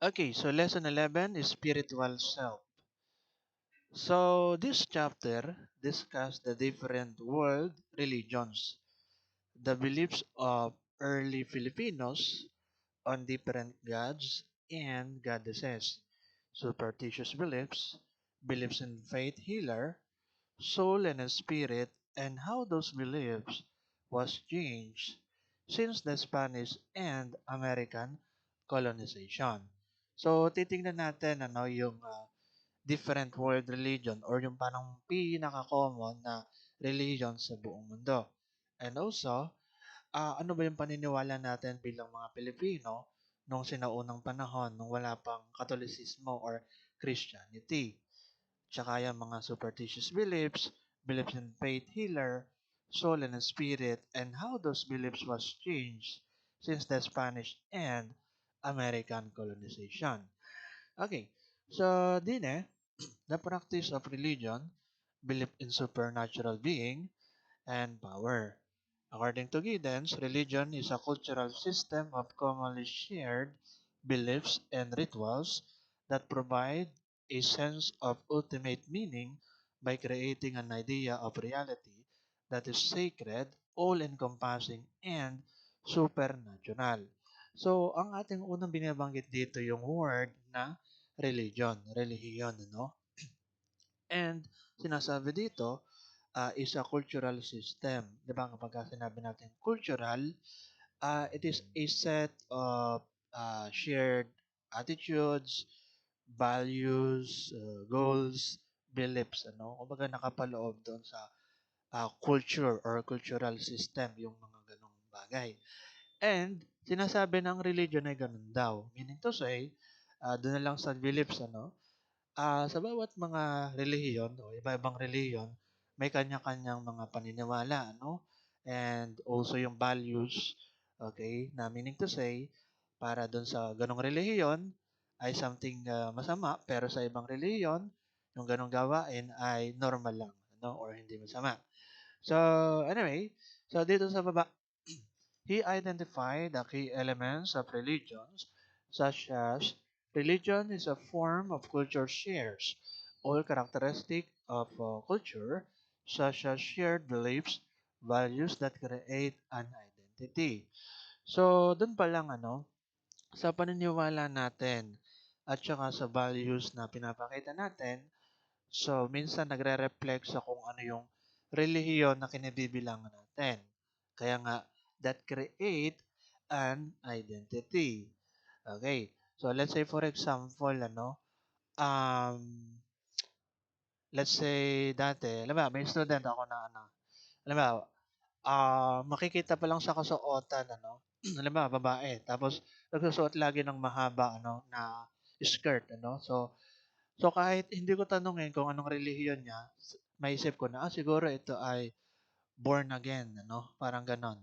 Okay, so lesson 11 is spiritual self. So this chapter discusses the different world religions, the beliefs of early Filipinos on different gods and goddesses, superstitious beliefs, beliefs in faith healer, soul and spirit, and how those beliefs was changed since the Spanish and American colonization. So titingnan natin yung different world religion or yung parang pinaka-common na religion sa buong mundo. And also, ano ba yung paniniwala natin bilang mga Pilipino nung sinaunang panahon nung wala pang Katolisismo or Christianity. Tsaka yung mga superstitious beliefs, beliefs in faith healer, soul and spirit, and how those beliefs was changed since the Spanish and American colonization. Okay, so the practice of religion, belief in supernatural being, and power. According to Giddens, religion is a cultural system of commonly shared beliefs and rituals that provide a sense of ultimate meaning by creating an idea of reality that is sacred, all-encompassing, and supernatural. So, ang ating unang binabanggit dito yung word na religion, no? And sinasabi dito, is a cultural system. Di ba kapag sinabi natin cultural, it is a set of shared attitudes, values, goals, beliefs, ano? Kumbaga nakapaloob doon sa culture or cultural system yung mga ganong bagay. And sinasabi ng religion ay ganun daw. Meaning to say, doon na lang sa beliefs, ano? Sa bawat mga relihiyon o iba-ibang relihiyon, may kanya-kanyang mga paniniwala, ano? And also yung values, okay, na meaning to say, para doon sa ganong relihiyon ay something masama, pero sa ibang relihiyon, yung ganong gawain ay normal lang, ano? Or hindi masama. So, anyway, so dito sa baba, he identified the key elements of religions, such as religion is a form of culture shares all characteristic of culture, such as shared beliefs, values that create an identity. So, dun pa lang sa paniniwala natin at saka sa values na pinapakita natin, so minsan nagre-reflect sa kung ano yung relihiyon na kinibibilangan natin. Kaya nga, that create an identity. Okay. So, let's say for example, um, let's say dati, alam mo, may student ako na alam mo, makikita pa lang sa kasuotan, alam mo, babae, tapos nagsusuot lagi ng mahaba, na skirt, so kahit hindi ko tanungin kung anong relihiyon niya, maisip ko na, siguro ito ay born again, parang ganon,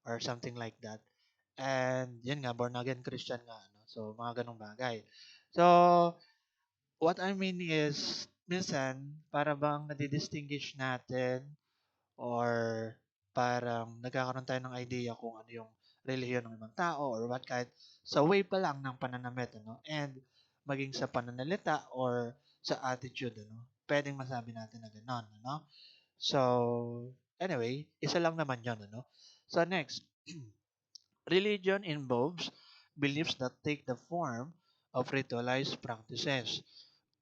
or something like that. And yun nga, born again Christian nga, so mga ganong bagay. So, what I mean is, minsan, para bang nadidistinguish natin or parang nagkakaroon tayo ng idea kung ano yung relihiyon ng ibang tao or what kahit sa way pa lang ng pananamit, and maging sa pananalita or sa attitude, pwedeng masabi natin na gano'n, So, anyway, isa lang naman yun, So, next, religion involves beliefs that take the form of ritualized practices.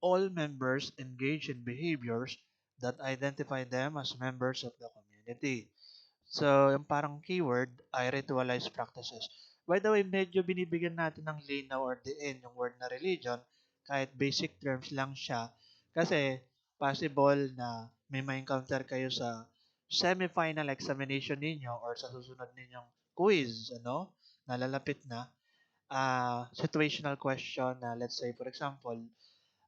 All members engage in behaviors that identify them as members of the community. So, yung parang keyword ay ritualized practices. By the way, medyo binibigyan natin ng linaw or diin yung word na religion kahit basic terms lang siya kasi possible na may ma-encounter kayo sa semi-final examination ninyo or sa susunod ninyong quiz, nalalapit na. Situational question na let's say for example,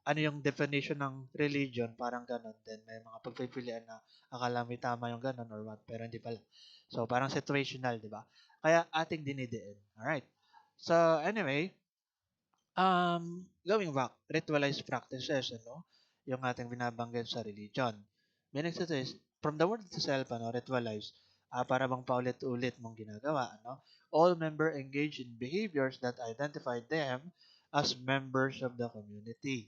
ano yung definition ng religion, parang ganon. Then may mga pagpipilian na akala may tama yung ganon or what, pero hindi pala. So, parang situational, di ba? Kaya ating dinidiin. Alright. So, anyway, going back, ritualized practices, yung ating binabanggit sa religion. Meaning to this, from the word itself, ritualized, para bang paulit-ulit mong ginagawa, All member engage in behaviors that identify them as members of the community.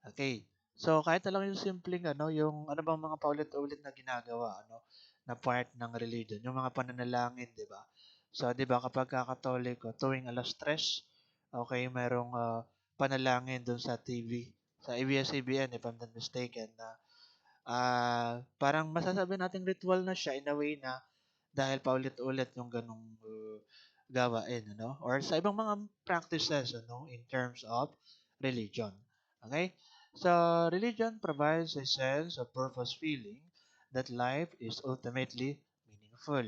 Okay. So kahit na lang yung simpleng ano, yung ano bang mga paulit-ulit na ginagawa, ano, na part ng religion, yung mga pananalangin, 'di ba? So 'di ba kapag Katoliko tuwing 3:00, okay, merong panalangin doon sa TV, sa ABS-CBN if I'm not mistaken na parang masasabi nating ritual na siya in a way na dahil paulit-ulit yung ganong gawain, ano? Or sa ibang mga practices, ano, in terms of religion. Okay? So, religion provides a sense of purpose feeling that life is ultimately meaningful.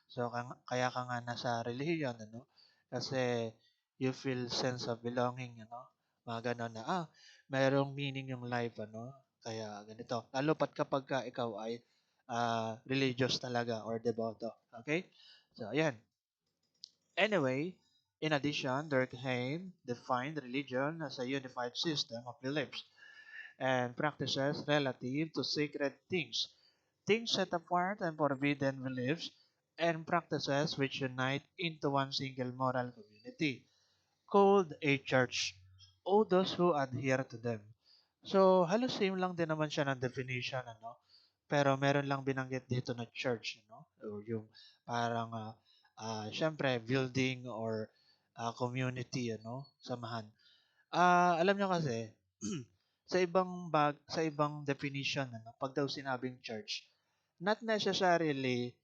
So, kaya ka nga nasa religion, ano? Kasi you feel sense of belonging, ano? Mga ganon na, mayroong meaning yung life, ano? Kaya ganito. Lalo pat kapag ka ikaw ay religious talaga or devoto. Okay? So, ayan. Anyway, in addition, Durkheim defined religion as a unified system of beliefs and practices relative to sacred things, things set apart and forbidden beliefs and practices which unite into one single moral community, called a church, o those who adhere to them. So, halos same lang din naman siya ng definition, ano? Pero meron lang binanggit dito na church, no? Or yung parang, syempre, building or community, ano? Samahan. Alam nyo kasi, sa ibang definition, ano? Pag daw sinabing church, not necessarily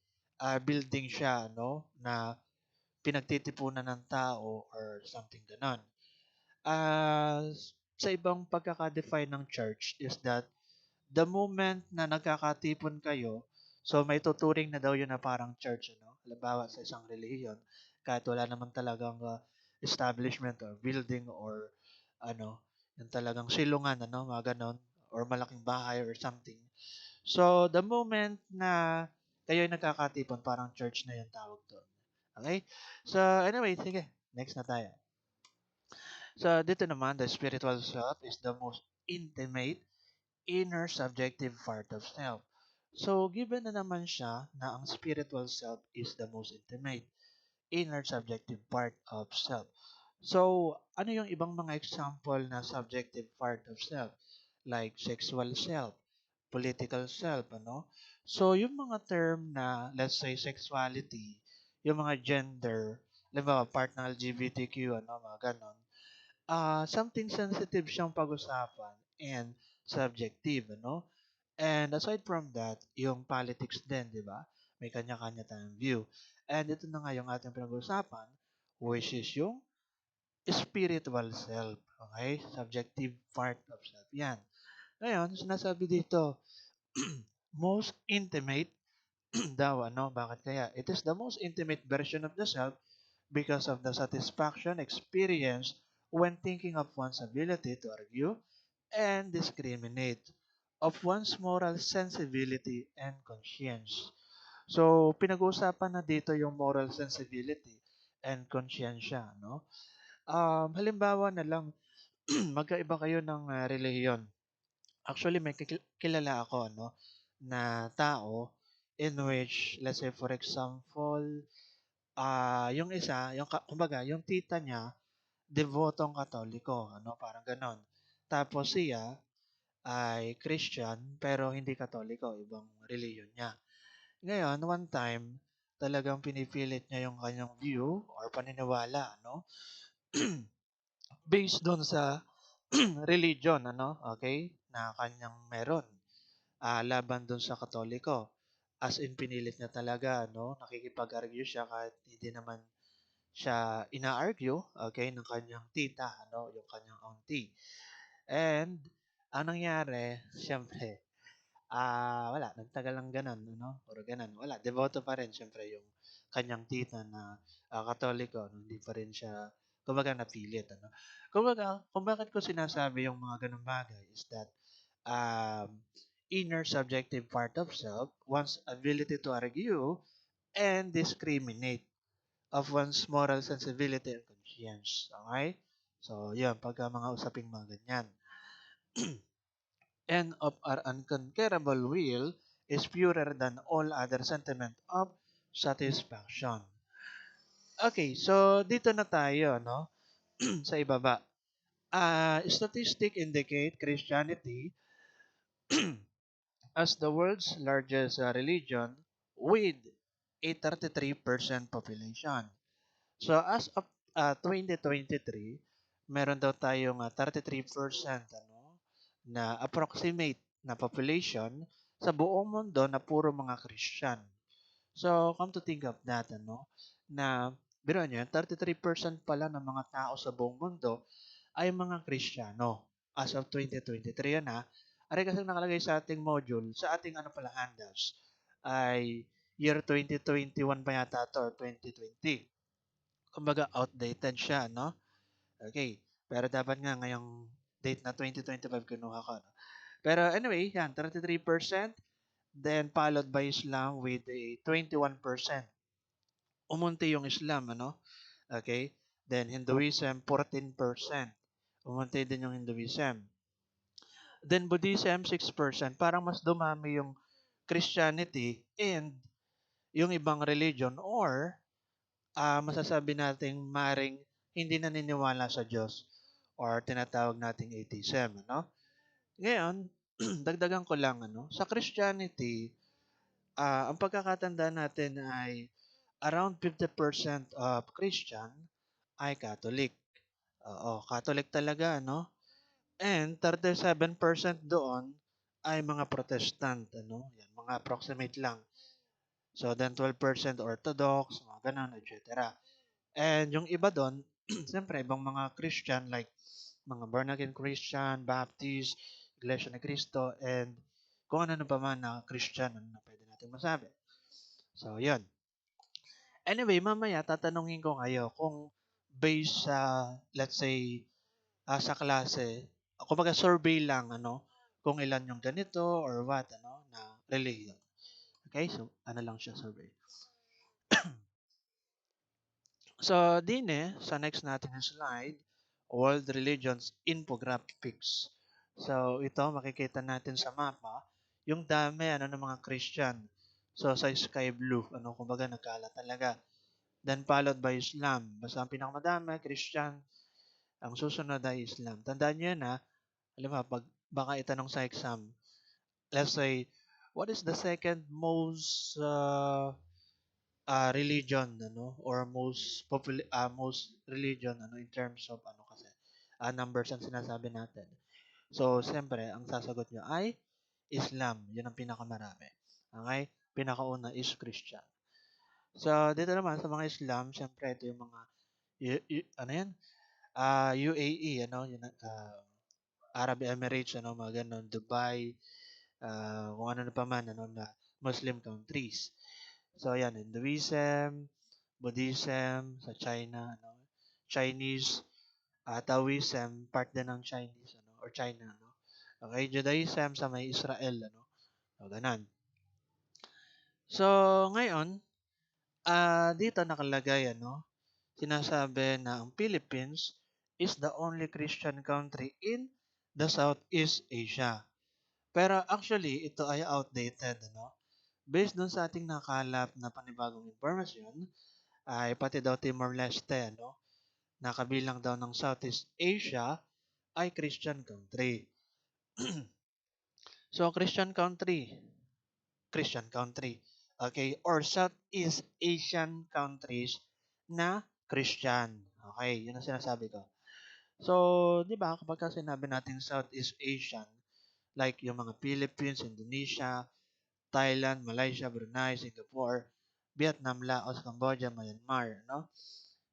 building siya, no? Na pinagtitipunan ng tao or something ganon. Ah, sa ibang pagkaka-define ng church is that the moment na nagkakatipon kayo, so may tuturing na daw yun na parang church, ano? Halimbawa sa isang relihiyon, kahit wala naman talagang establishment or building or ano, yung talagang silungan, ano, mga ganon, or malaking bahay or something. So, the moment na kayo ay nagkakatipon, parang church na yung tawag doon. Okay? So, anyway, sige. Next na tayo. So, dito naman, the spiritual self is the most intimate, inner subjective part of self. So, given na naman siya na ang spiritual self is the most intimate, inner subjective part of self. So, ano yung ibang mga example na subjective part of self? Like sexual self, political self, ano? So, yung mga term na, let's say, sexuality, yung mga gender, halimbawa, part ng LGBTQ, ano, mga ganon, something sensitive siyang pag-usapan and subjective, ano? And aside from that, yung politics din, di ba? May kanya-kanya tayong view. And ito na nga yung ating pinag-usapan, which is yung spiritual self. Okay? Subjective part of self. Yan. Ngayon, sinasabi dito, most intimate daw, ano? Bakit kaya? It is the most intimate version of the self because of the satisfaction experienced when thinking of one's ability to argue and discriminate, of one's moral sensibility and conscience. So, pinag-uusapan na dito yung moral sensibility and consciensya, no? Halimbawa na lang, magkaiba kayo ng relihiyon. Actually, may kilala ako, no, na tao in which, let's say for example, yung isa, kumbaga, yung tita niya, devotong Katoliko, ano, parang ganon. Tapos siya ay Christian, pero hindi Katoliko, ibang religion niya. Ngayon, one time, talagang pinipilit niya yung kanyang view or paniniwala, no? Based doon sa religion, ano, okay, na kanyang meron, laban doon sa Katoliko. As in, pinilit niya talaga, no? Nakikipag-argue siya kahit hindi naman siya ina-argue, okay, ng kanyang tita, ano, yung kanyang auntie. And, ang nangyari, siyempre, wala, nagtagal lang gano'n, ano, puro gano'n. Wala, devoto pa rin siyempre yung kanyang tita na Katoliko, no, hindi pa rin siya, kumbaga napilit, ano. Kumbaga, kung bakit ko sinasabi yung mga gano'ng bagay is that um, inner subjective part of self, one's ability to argue and discriminate of one's moral sensibility and conscience. Okay? So, yun, pagka mga usaping mga ganyan. And of our unconquerable will is purer than all other sentiment of satisfaction. Okay, so dito na tayo, no? Sa ibaba. Statistics indicate Christianity as the world's largest religion with a 33% population. So as of 2023, meron daw tayong 33% na approximate na population sa buong mundo na puro mga Christian. So come to think of that, na biro nyo, 33% pala ng mga tao sa buong mundo ay mga Kristiyano. As of 2023 yan ha. Ari kasi nakalagay sa ating module, sa ating pala handouts, ay year 2021 pa yata to or 2020. Kumbaga outdated siya, no? Okay. Pero dapat nga ngayong date na 2025 kinuha ko. No? Pero anyway, yan, 33%. Then followed by Islam with a 21%. Umunti yung Islam, Okay? Then Hinduism, 14%. Umunti din yung Hinduism. Then Buddhism, 6%. Parang mas dumami yung Christianity and yung ibang religion or masasabi nating maring hindi naniniwala sa Diyos or tinatawag nating atheism, Ngayon, dagdagan ko lang, sa Christianity, ang pagkakatanda natin ay around 50% of Christian ay Catholic. Oo, Catholic talaga, And 37% doon ay mga Protestant, Yan, mga approximate lang. So then 12% Orthodox, mga ganun, etc. And yung iba doon, siyempre, ibang mga Christian like mga born again Christian, Baptist, Iglesia ni Cristo, and kung ano na pa man na Christian, ano na pwede natin masabi. So, yun. Anyway, mamaya tatanungin ko kayo kung based sa, let's say, sa klase, kumbaga survey lang, kung ilan yung ganito or what, na religion. Okay, so ano lang siya survey. So, sa next natin na slide, World Religions Infographics. So, ito, makikita natin sa mapa, yung dami, ng mga Christian. So, sa sky blue, kumbaga nagkala talaga. Then, followed by Islam. Basta ang pinakamadami, Christian. Ang susunod ay Islam. Tandaan nyo yun, ha? Alam mo, pag baka itanong sa exam, let's say, what is the second most religion or most religion in terms of kasi numbers ang sinasabi natin. So siyempre ang sasagot nyo ay Islam, yun ang pinakamarami. Okay? Pinakauna is Christian. So dito naman sa mga Islam, siyempre ito yung mga ano yan? UAE, yun, Arab Emirates, mga ganun, Dubai, kung ano na pa man, na Muslim countries. So, yan, Hinduism, Buddhism sa China, Chinese, Taoism, part din ng Chinese, or China, Okay, Judaism sa may Israel, So, ganun. So, ngayon, dito nakalagay, sinasabi na ang Philippines is the only Christian country in the Southeast Asia. Pero actually, ito ay outdated, Based dun sa ating nakalap na panibagong informasyon, ay pati daw Timor-Leste, na kabilang daw ng Southeast Asia, ay Christian country. So, Christian country, okay, or Southeast Asian countries na Christian. Okay, yun ang sinasabi ko. So, di ba, kapag sinabi natin Southeast Asian, like yung mga Philippines, Indonesia, Thailand, Malaysia, Brunei, Singapore, Vietnam, Laos, Cambodia, Myanmar,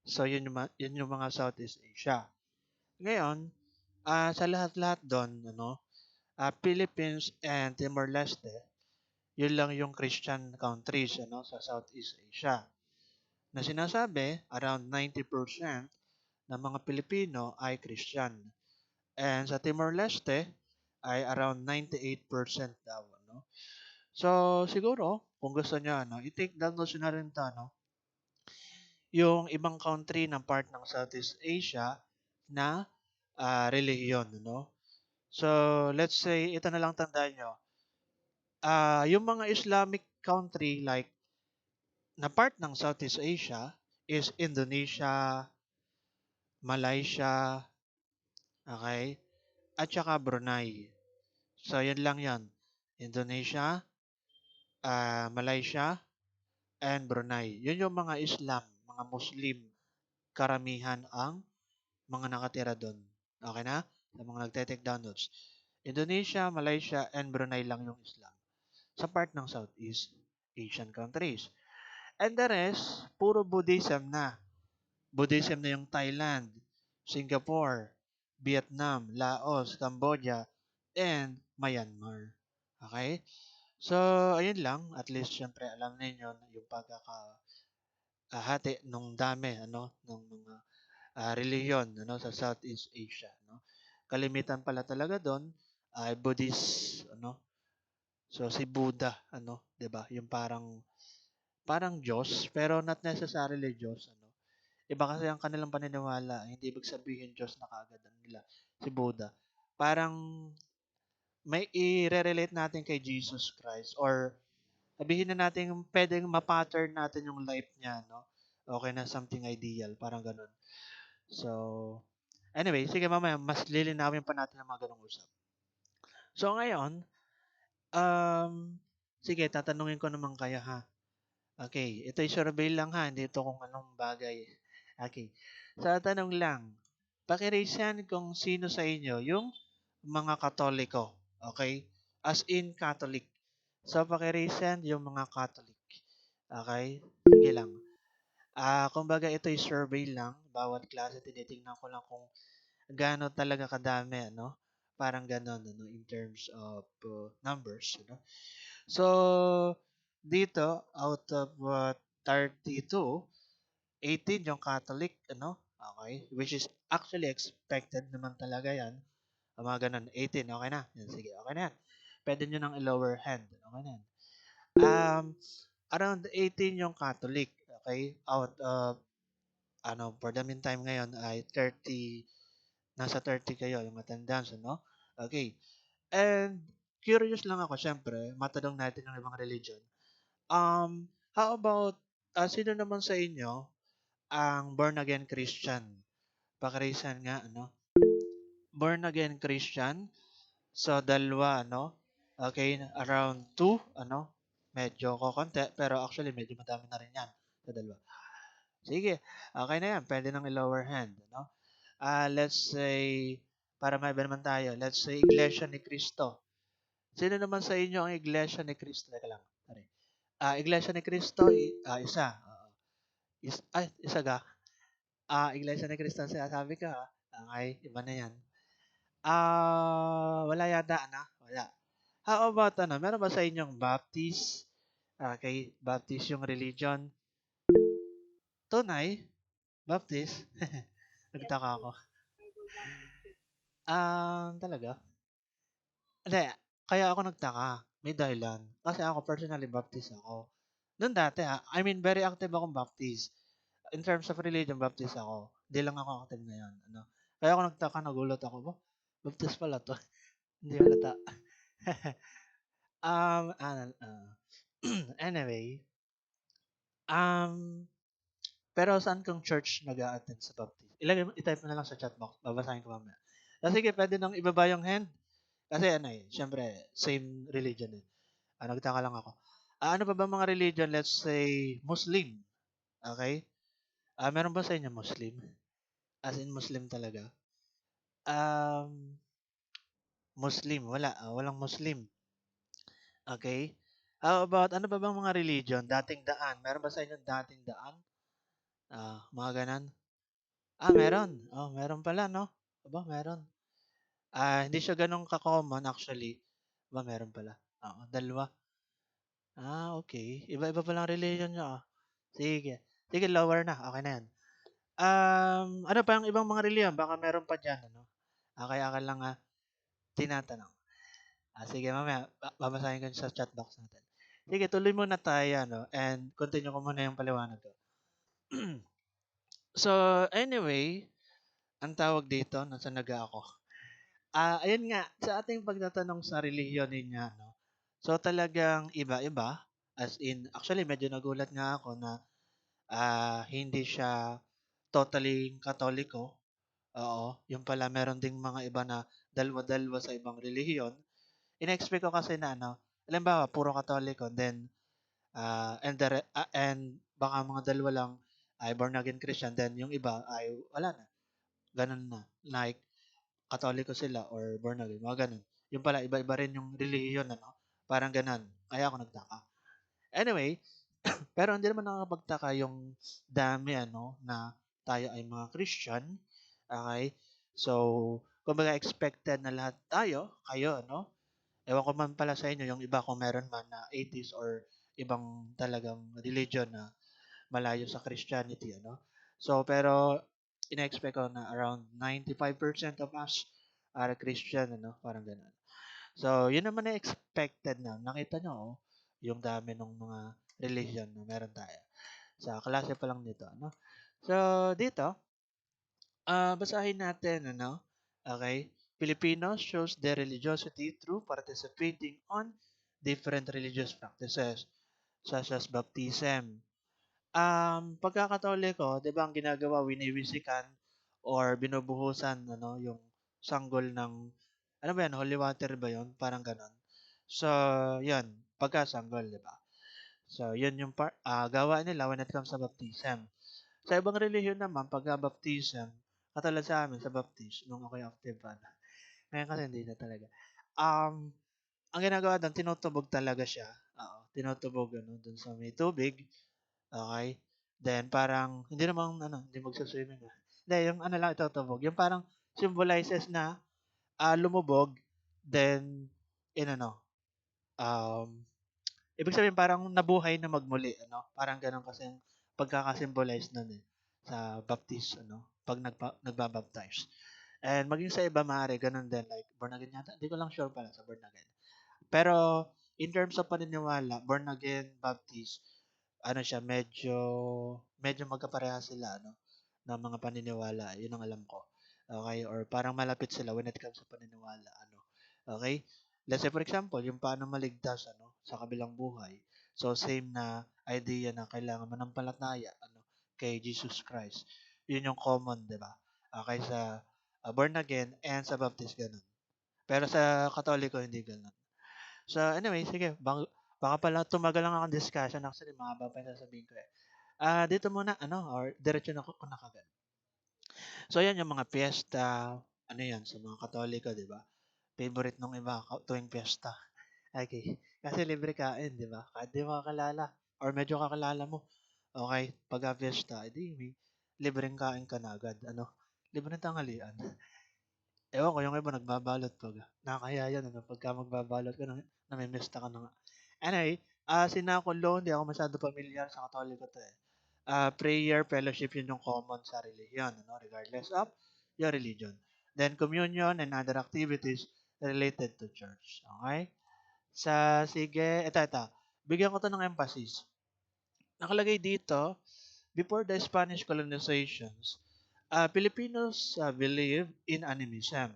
So, yun yung mga Southeast Asia. Ngayon, sa lahat-lahat doon, Philippines and Timor-Leste, yun lang yung Christian countries, sa Southeast Asia. Na sinasabi, around 90% ng mga Pilipino ay Christian. And sa Timor-Leste, ay around 98% daw, So, siguro, kung gusto niya, i-take down nyo na rin ito, yung ibang country ng part ng Southeast Asia na relihiyon, So, let's say, ito na lang tandaan nyo. Yung mga Islamic country like na part ng Southeast Asia is Indonesia, Malaysia, Okay? At saka Brunei. So, yun lang yan. Indonesia, Malaysia, and Brunei. Yun yung mga Islam, mga Muslim, karamihan ang mga nakatira doon. Okay na? Sa mga nagte-take down notes. Indonesia, Malaysia, and Brunei lang yung Islam. Sa part ng Southeast Asian countries. And the rest, puro Buddhism na. Buddhism na yung Thailand, Singapore, Vietnam, Laos, Cambodia, and Myanmar. Okay? So, ayun lang. At least, syempre, alam ninyo yung pagkakahati nung dami, ng mga reliyon, sa Southeast Asia, no? Kalimitan pala talaga doon ay Buddhist, So, si Buddha, 'di ba? Yung parang Diyos, pero not necessarily Diyos, Iba kasi ang kanilang paniniwala, hindi ibig sabihin Diyos na kaagad nila, si Buddha. Parang may i-relate natin kay Jesus Christ or sabihin na natin pwedeng ma-pattern natin yung life niya, no? Okay na something ideal, parang ganun. So, anyway, sige mamaya, mas lilinawin pa natin ang mga ganung usap. So, ngayon, sige, tatanungin ko naman kayo ha. Okay, ito ay survey lang ha, hindi ito kung anong bagay. Okay, sa tanong lang, pakirasan kung sino sa inyo yung mga Katoliko. Okay? As in Catholic. So, pakirasan yung mga Catholic. Okay? Sige lang. Kumbaga ito ay survey lang. Bawat klase tinitingnan ko lang kung gaano talaga kadami, Parang ganon, in terms of numbers, So, dito, out of 32, 18 yung Catholic, Okay? Which is actually expected naman talaga yan. Mga ganun, 18, okay na? Yan, sige, okay na yan. Pwede nyo ng lower hand. Okay na yan. Um, Around 18 yung Catholic, okay? Out of, for the meantime ngayon ay 30, nasa 30 kayo yung attendance, Okay. And, curious lang ako, syempre, matanong natin yung ibang religion. How about, sino naman sa inyo ang born again Christian? Pakirisan nga, Born again Christian. So, dalawa, Okay, around two, Medyo kokonti, pero actually, medyo madami na rin yan sa dalawa. Sige, okay na yan. Pwede nang i-lower hand, let's say, para may naman tayo, let's say, Iglesia ni Cristo. Sino naman sa inyo ang Iglesia ni Cristo? Teka lang. Sorry. Iglesia ni Cristo, isa. Isa ga. Iglesia ni Cristo ang sinasabi ka, ha? Okay, iba na yan. Wala yata, Wala. How about, meron ba sa inyong Baptist? Okay, Baptist yung religion. Tunay? Baptist? Nagtaka ako. Talaga? Hindi, kaya ako nagtaka. May dahilan. Kasi ako personally Baptist ako. Noon dati I mean very active akong Baptist. In terms of religion, Baptist ako. Hindi lang ako active ngayon. Kaya ako nagtaka, nagulat ako. Baptist pala to. Hindi halata. um, uh, uh, anyway, um, pero saan kang church nag-a-attend sa Baptist? I-type mo na lang sa chat box. Babasahin ko mamaya. Sige, pwede nang ibaba yung hand. Kasi syempre, same religion eh. Nagtaka lang ako. Ano pa ba mga religion? Let's say, Muslim. Okay? Meron ba sa inyo Muslim? As in Muslim talaga? Um, Muslim. Wala. Walang Muslim. Okay? How about, ano ba bang mga religion? Dating daan. Meron ba sa inyo dating daan? Mga ganan? Meron. Meron pala, no? Meron. Hindi siya ganun ka-common actually. Meron pala. Dalawa. Okay. Iba-iba palang religion nyo, Sige. Sige, lower na. Okay na yan. Ano pa yung ibang mga reliyon? Baka meron pa dyan, Kaya ka lang tinatanong. Sige, mamaya, babasahin ko sa chat box natin. Sige, tuloy muna tayo, and continue ko muna yung paliwanag ko. So, anyway, ang tawag dito, nasa naga ako. Ayun nga, sa ating pagtatanong sa relihiyon ninyo, So, talagang iba-iba. As in, actually, medyo nagulat nga ako na hindi siya totally katoliko. Oo, yung pala meron ding mga iba na dalwa-dalwa sa ibang relihiyon. Ina-expect ko kasi na ano, halimbawa puro Katoliko, then and baka mga dalawa lang ay born again Christian, then yung iba ay wala na. Ganun na. Like Katoliko sila or born again, mga ganun. Yung pala iba-iba rin yung relihiyon ano. Parang ganun. Kaya ako nagtaka. Anyway, pero hindi naman nakakapagtaka yung dami ano na tayo ay mga Christian. Okay? So, kumbaga expected na lahat tayo, kayo, no? Ewan ko man pala sa inyo, yung iba kung meron man na atheist or ibang talagang religion na malayo sa Christianity, ano? So, pero ina-expect ko na around 95% of us are Christian, ano? Parang ganun. So, yun naman na expected na. Nakita nyo, oh, yung dami ng mga religion na meron tayo. Sa klase pa lang nito, ano? So, dito, basahin natin, ano? Okay? Filipinos shows their religiosity through participating on different religious practices, such as baptism. Pagkakatoliko, 'di ba ang ginagawa, winiwisikan or binubuhusan ano, yung sanggol ng ano ba 'yan, holy water ba 'yon? Parang gano'n. So, 'yun, pagkasanggol, 'di ba? So, 'yun yung gawa nila when it comes sa baptism. Sa ibang relihiyon naman, pagka-baptism, katulad sa amin sa baptist, nung ako'y active pa na. Ngayon kasi hindi na talaga. Um, ang ginagawa do'n, tinutubog talaga siya. Oo, tinutubog ano, do'n sa may tubig. Okay. Then parang hindi namang ano, hindi magsu-swimming, ah. Hindi, yung ano lang itutubog, yung parang symbolizes na, lumubog, then inano, um, ibig sabihin parang nabuhay na magmuli ano, parang gano'n kasi ang pagkaka-symbolize nun, eh, sa baptist ano, 'pag nagba-baptize. And maging sa iba maaari gano'n din like born again yata, hindi ko lang sure pala sa born again. Pero in terms of paniniwala, born again, baptist, ano siya, medyo magkaparehas sila ano, ng mga paniniwala, yun ang alam ko. Okay, or parang malapit sila when it comes sa paniniwala ano. Okay? Let's say for example, yung paano maligtas ano sa kabilang buhay. So same na idea na kailangan manampalataya ano kay Jesus Christ. Yun yung common, 'di ba? Okay sa born again and sa baptist ganun. Pero sa Katoliko hindi ganun. So anyway, sige, baka pala tumagal lang ang discussion. Actually, mahaba pa yung sasabihin ko eh. Dito muna, ano, or diretso na ko na kagad. So yan yung mga piyesta, ano yan, sa mga Katoliko, di ba? Favorite nung iba, tuwing piyesta. Okay. Kasi libre kain, di ba? Kahit di mo kakilala, or medyo kakilala mo. Okay, pagka piyesta, edi may libreng kain ka na agad. Ano? Libreng tanghalian. Ewan ko, yung iba nagbabalot pag. Nakakaya yan, ano, pagka magbabalot ka, namimista ka na nga. Anyway, sinakulo, hindi ako masyado familiar sa Katoliko to eh. Prayer, fellowship, yun yung common sa religion, ano, regardless of your religion. Then communion and other activities related to church. Okay? Sige, ito. Bigyan ko to ng emphasis. Nakalagay dito, before the Spanish colonizations, Filipinos believe in animism,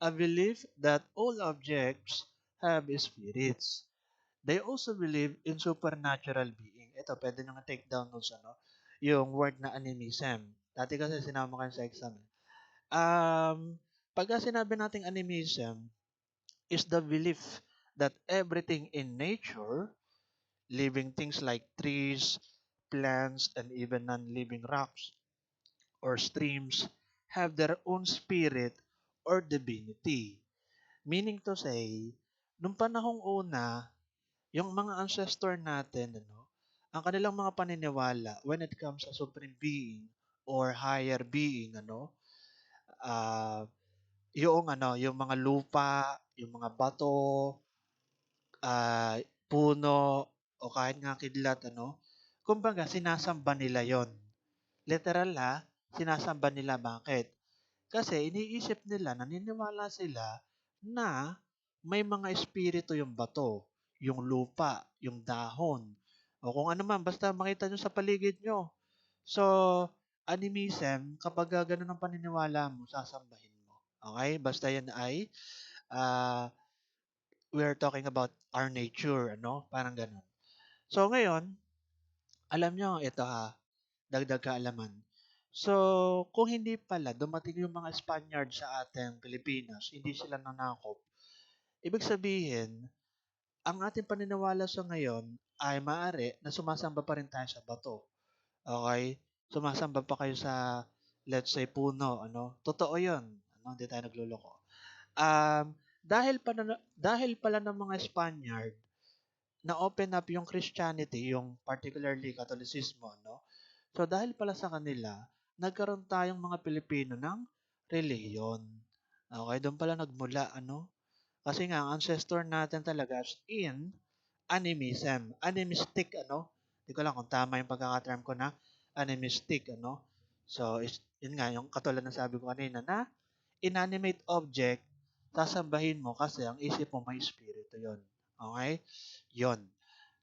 a belief that all objects have spirits. They also believe in supernatural being. Ito, pwede nyo nga take down nun sa ano, yung word na animism. Dati kasi sinama kayo sa exam. Eh. Pagka sinabi nating animism is the belief that everything in nature, living things like trees, plants, and even non-living rocks or streams, have their own spirit or divinity. Meaning to say, nung panahong una, yung mga ancestor natin, ano, ang kanilang mga paniniwala when it comes sa supreme being or higher being, ano, ah, yung mga lupa, yung mga bato, ah, puno, o kahit nga kidlat, ano, kumbaga sinasamba nila yon. Literal ha, sinasamba nila. Bakit? Kasi iniisip nila, naniniwala sila na may mga espiritu yung bato, yung lupa, yung dahon, o kung ano man, basta makita nyo sa paligid nyo. So, animism, kapag ganun ang paniniwala mo, sasambahin mo. Okay? Basta yan ay, uh, we're talking about our nature, ano? Parang ganun. So, ngayon, alam nyo, ito ha, dagdag kaalaman. So, kung hindi pala dumating yung mga Spaniard sa ating Pilipinas, hindi sila nanakop, ibig sabihin, ang ating paniniwala sa ngayon ay maaari na sumasamba pa rin tayo sa bato. Okay? Sumasamba pa kayo sa, let's say, puno. Ano? Totoo yun. Ano? Hindi tayo nagluloko. Dahil pala ng mga Spaniard na open up yung Christianity, yung particularly Catholicismo, no? So dahil pala sa kanila, nagkaroon tayong mga Pilipino ng reliyon. Okay, doon pala nagmula, ano? Kasi nga, ang ancestor natin talaga is in animism. Animistic, ano? Hindi ko lang kung tama yung pagkakaterm ko na animistic, ano? So, yun nga, yung katulad ng sabi ko kanina na inanimate object, sasambahin mo kasi ang isip mo may espiritu yon. Okay? Yon.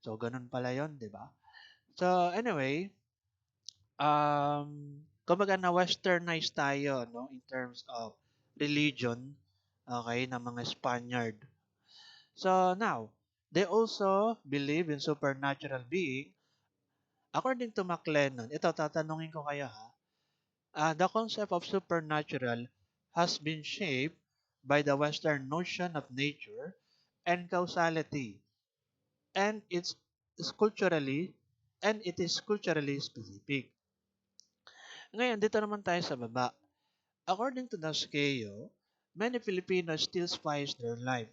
So, ganun pala yon, di ba? So, anyway, kumbaga na westernized tayo, no, in terms of religion, okay, ng mga Spaniard. So, now, they also believe in supernatural being. According to McLennan, ito, tatanungin ko kayo ha, the concept of supernatural has been shaped by the Western notion of nature and causality, and it's culturally and it is culturally specific. Ngayon, dito naman tayo sa baba. According to Daskeo, many Filipinos still spice their life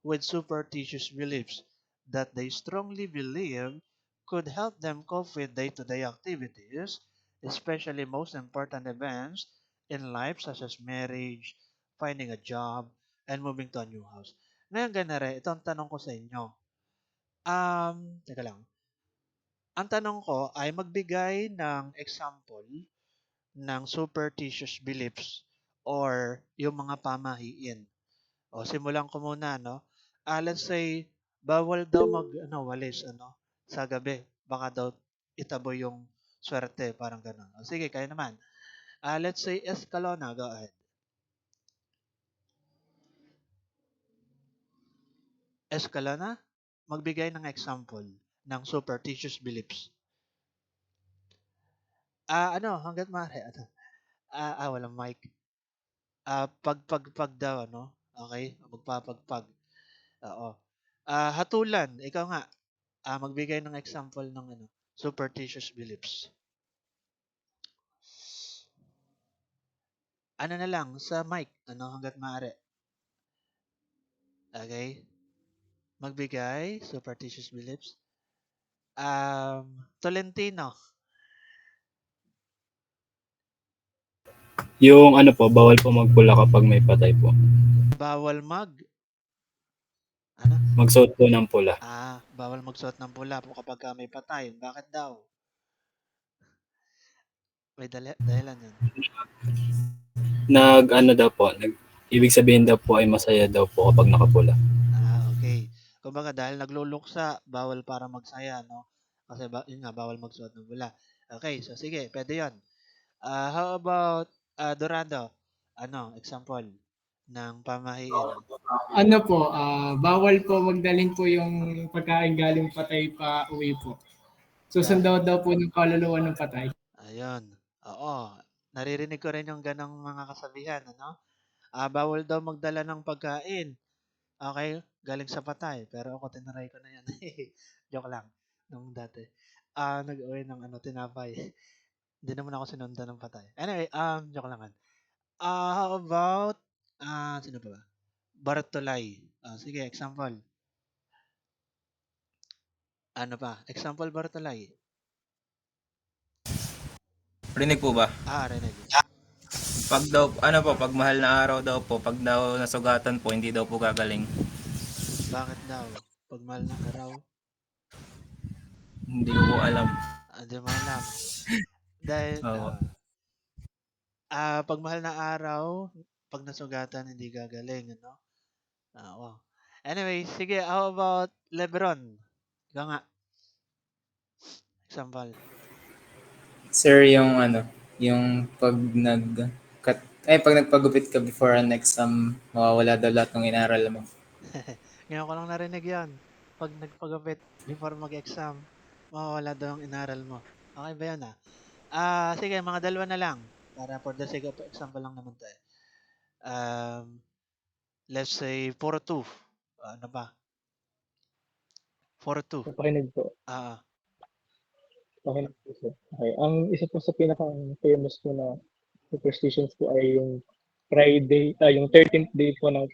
with superstitious beliefs that they strongly believe could help them cope with day-to-day activities, especially most important events in life such as marriage, finding a job, and moving to a new house. Ngayon, ganare, ito ang tanong ko sa inyo. Teka lang. Ang tanong ko ay magbigay ng example ng superstitious beliefs or yung mga pamahiin. O simulan ko muna, no? Let's say bawal daw walis sa gabi. Baka daw itabo yung swerte, parang gano'n. O sige, kayo naman. Let's say Escalona, go ahead. Escalona, magbigay ng example ng superstitious beliefs. Hanggat maaari, walang mic. Pagpagpag daw, ano? Okay? Magpapagpag. Oo. Hatulan, ikaw nga, magbigay ng example ng superstitious beliefs. Ano na lang, sa mic, hanggat maaari. Okay? Magbigay, superstitious beliefs. Tolentino, Yung ano po, bawal po magbula kapag may patay po. bawal ano? Magsuot po ng pula. Bawal magsuot ng pula po kapag may patay. Bakit daw? May dahilan yun. Ano daw po, ibig sabihin daw po ay masaya daw po kapag nakapula. Okay. Kumbaga dahil nagluluksa, bawal para magsaya, no? Kasi yun nga, bawal magsuot ng bula. Okay, so sige, pwede yun. How about Dorado? Example ng pamahiin. Ano po, bawal po magdalhin po yung pagkain galing patay pa uwi po. Dahil, Susundan daw po ng kaluluwa ng patay. ayun. Oo. Naririnig ko rin yung ganong mga kasabihan, ano? Bawal daw magdala ng pagkain. Okay? Galing sa patay. Pero ako, tinry ko na yan. Joke lang. Nung dati. Nag-uwi ng tinapay. Hindi naman ako sinundan ng patay. Anyway, joke lang. How about, sino pa ba? Bartolay. Sige, example. Ano pa? Example, Bartolay. Rinig po ba? Rinig. Pag daw, ano po, pag mahal na araw daw po, pag daw nasugatan po, hindi daw po gagaling. Bakit daw? Pag mahal na araw? Hindi ko po alam. Hindi mo alam. Dahil, Oo. pag mahal na araw, pag nasugatan, hindi gagaling, ano? Oo. Anyway, sige, how about Lebron? Ikaw nga. Example. Sir, yung ano, yung pag nagpagupit ka before an exam, mawawala daw lahat ng inaral mo. Ngayon ko lang narinig yan. Pag nagpagupit before mag-exam, mawawala daw ang inaral mo. Okay ba yan Sige, mga dalawa na lang. Para for the sake of example lang naman tayo. Let's say 4-2. Ano ba? 4-2. Napakinig po. Ah, Napakinig po sir. Okay. Ang isa po sa pinaka-famous po na superstitions po ay yung Friday, yung 13th day po ng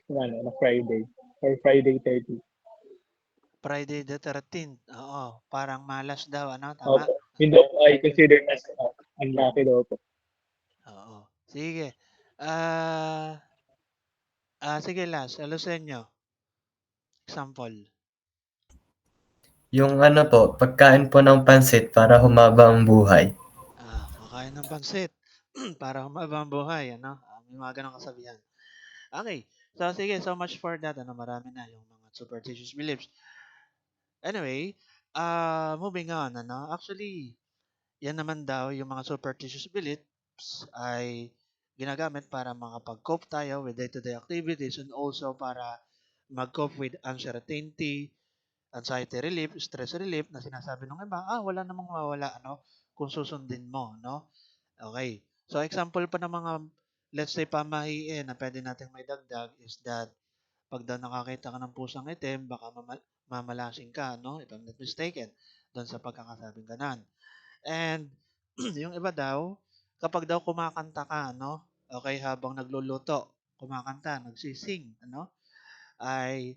Friday or Friday 30. Friday the 13th. Oo, parang malas daw, ano? Tama? Opo. Yun daw po ay considered as unlucky daw po. Oo. Sige. Sige, last. Lucenyo. Example. Yung ano po, pagkain po ng pansit para humaba ang buhay. Kakain ng pansit para humaba ang buhay, ano? May mga ganong kasabihan. Okay. So, sige. So much for that. Ano, marami na yung mga superstitious beliefs. Anyway, moving on, ano? Actually, yan naman daw, yung mga superstitious beliefs ay ginagamit para makapag-cope tayo with day-to-day activities and also para mag-cope with uncertainty, anxiety relief, stress relief na sinasabi ng iba, wala namang mawawala, ano, kung susundin mo, no? Okay. So, example pa ng mga, let's say, pamahiin na pwede nating may dagdag is that pag daw nakakita ka ng pusang itim, baka mamalasing ka, no? If I'm not mistaken, doon sa pagkakasabing ganan. And yung iba daw, kapag daw kumakanta ka, no? Okay, habang nagluluto, kumakanta, nagsising, ano? Ay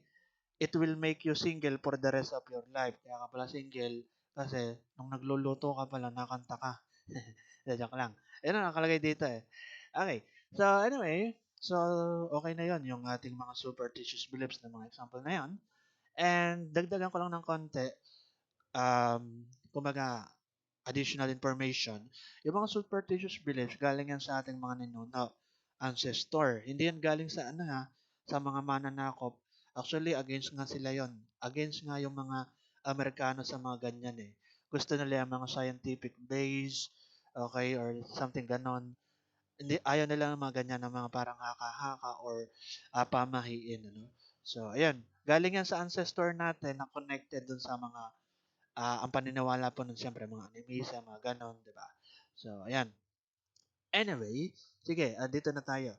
it will make you single for the rest of your life. Kaya ka pala single kasi nung nagluluto ka pala, nakanta ka. Joke lang. Yan ang nakalagay dito eh. Okay. So anyway, so okay na yon yung ating mga superstitious beliefs na mga example na yon. And dagdagan ko lang ng konti, kumaga, additional information. Yung mga superstitious beliefs, galing yan sa ating mga ninuno, ancestor. Hindi yan galing sa ano ha, sa mga mananakop. Actually, against nga sila yon. Against nga yung mga Amerikano sa mga ganyan eh. Gusto nila yung mga scientific base, okay, or something ganon. Hindi, ayaw nila ng mga ganyan na mga parang haka-haka or pamahiin. Ano? So, ayan. Galing yan sa ancestor natin na connected dun sa mga ang paniniwala po nun siyempre mga animisa, mga ganon, di ba? So, ayan. Anyway, sige, dito na tayo.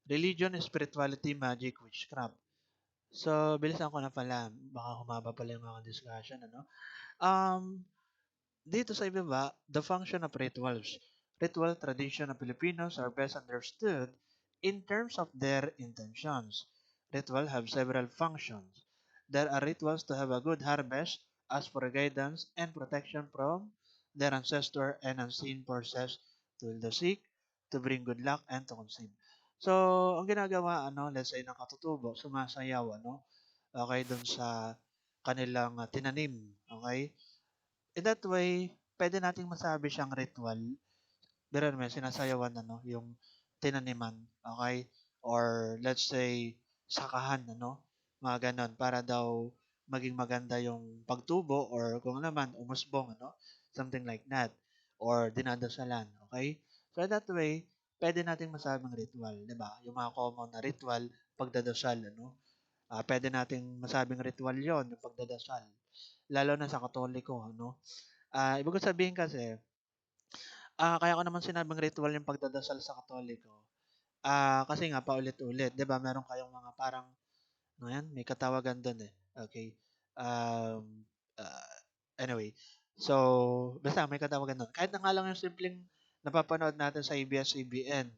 Religion, spirituality, magic, witchcraft. So, bilisan ko na pala. Baka humaba pala yung mga discussion, ano? Um, Dito sa ibaba, the function of rituals. Ritual tradition of Filipinos are best understood in terms of their intentions. Ritual have several functions. There are rituals to have a good harvest, as for guidance and protection from their ancestor and unseen forces, to heal the sick, to bring good luck, and to conceive. So, ang ginagawa, ano, let's say, ng katutubo, sumasayaw, ano, okay, dun sa kanilang tinanim, okay? In that way, pwede nating masabi siyang ritual. Pero may sinasayawan ano, yung tinaniman, okay? Or let's say sakahan ano, mga ganon para daw maging maganda yung pagtubo or kung naman umusbong ano, something like that or dinadasalan, okay? So that way, pwede nating masabing ritual, 'di ba? Yung mga common na ritual, pagdadasal ano. Pwede nating masabing ritual 'yon, yung pagdadasal. Lalo na sa Katoliko ano. Ibig ko sabihin kasi, kaya ko naman sinabing ritual yung pagdadasal sa Katoliko. Kasi nga paulit-ulit, 'di ba? Meron kayong mga parang ano 'yan, may katawagan doon eh. Okay. Um, uh, anyway, so basta may katawagan doon. Kahit na nga lang yung simpleng napapanood natin sa ABS-CBN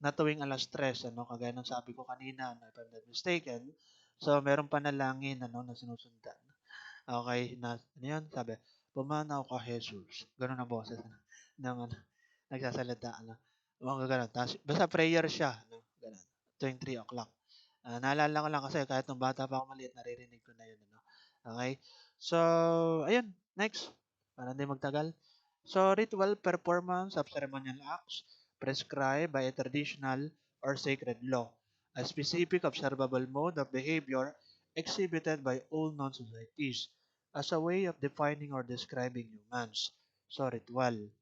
na tuwing 3:00, ano, kagaya ng sabi ko kanina, no, if I'm not mistaken. So, meron panalangin ano na sinusundan. Okay, na ano yun, sabi, "Pumanaw ka Jesus." Gano'n ang boses ng ano, nagsasalita ano, mga gano'n. Tapos basta prayer siya 'no, gano'n, tuwing 3 o'clock. Naalala ko lang kasi kahit nung bata pa ako maliit naririnig ko na 'yun ano. Okay, so ayun, next, para hindi magtagal. So ritual performance of ceremonial acts prescribed by a traditional or sacred law, a specific observable mode of behavior exhibited by all known societies as a way of defining or describing humans. So ritual.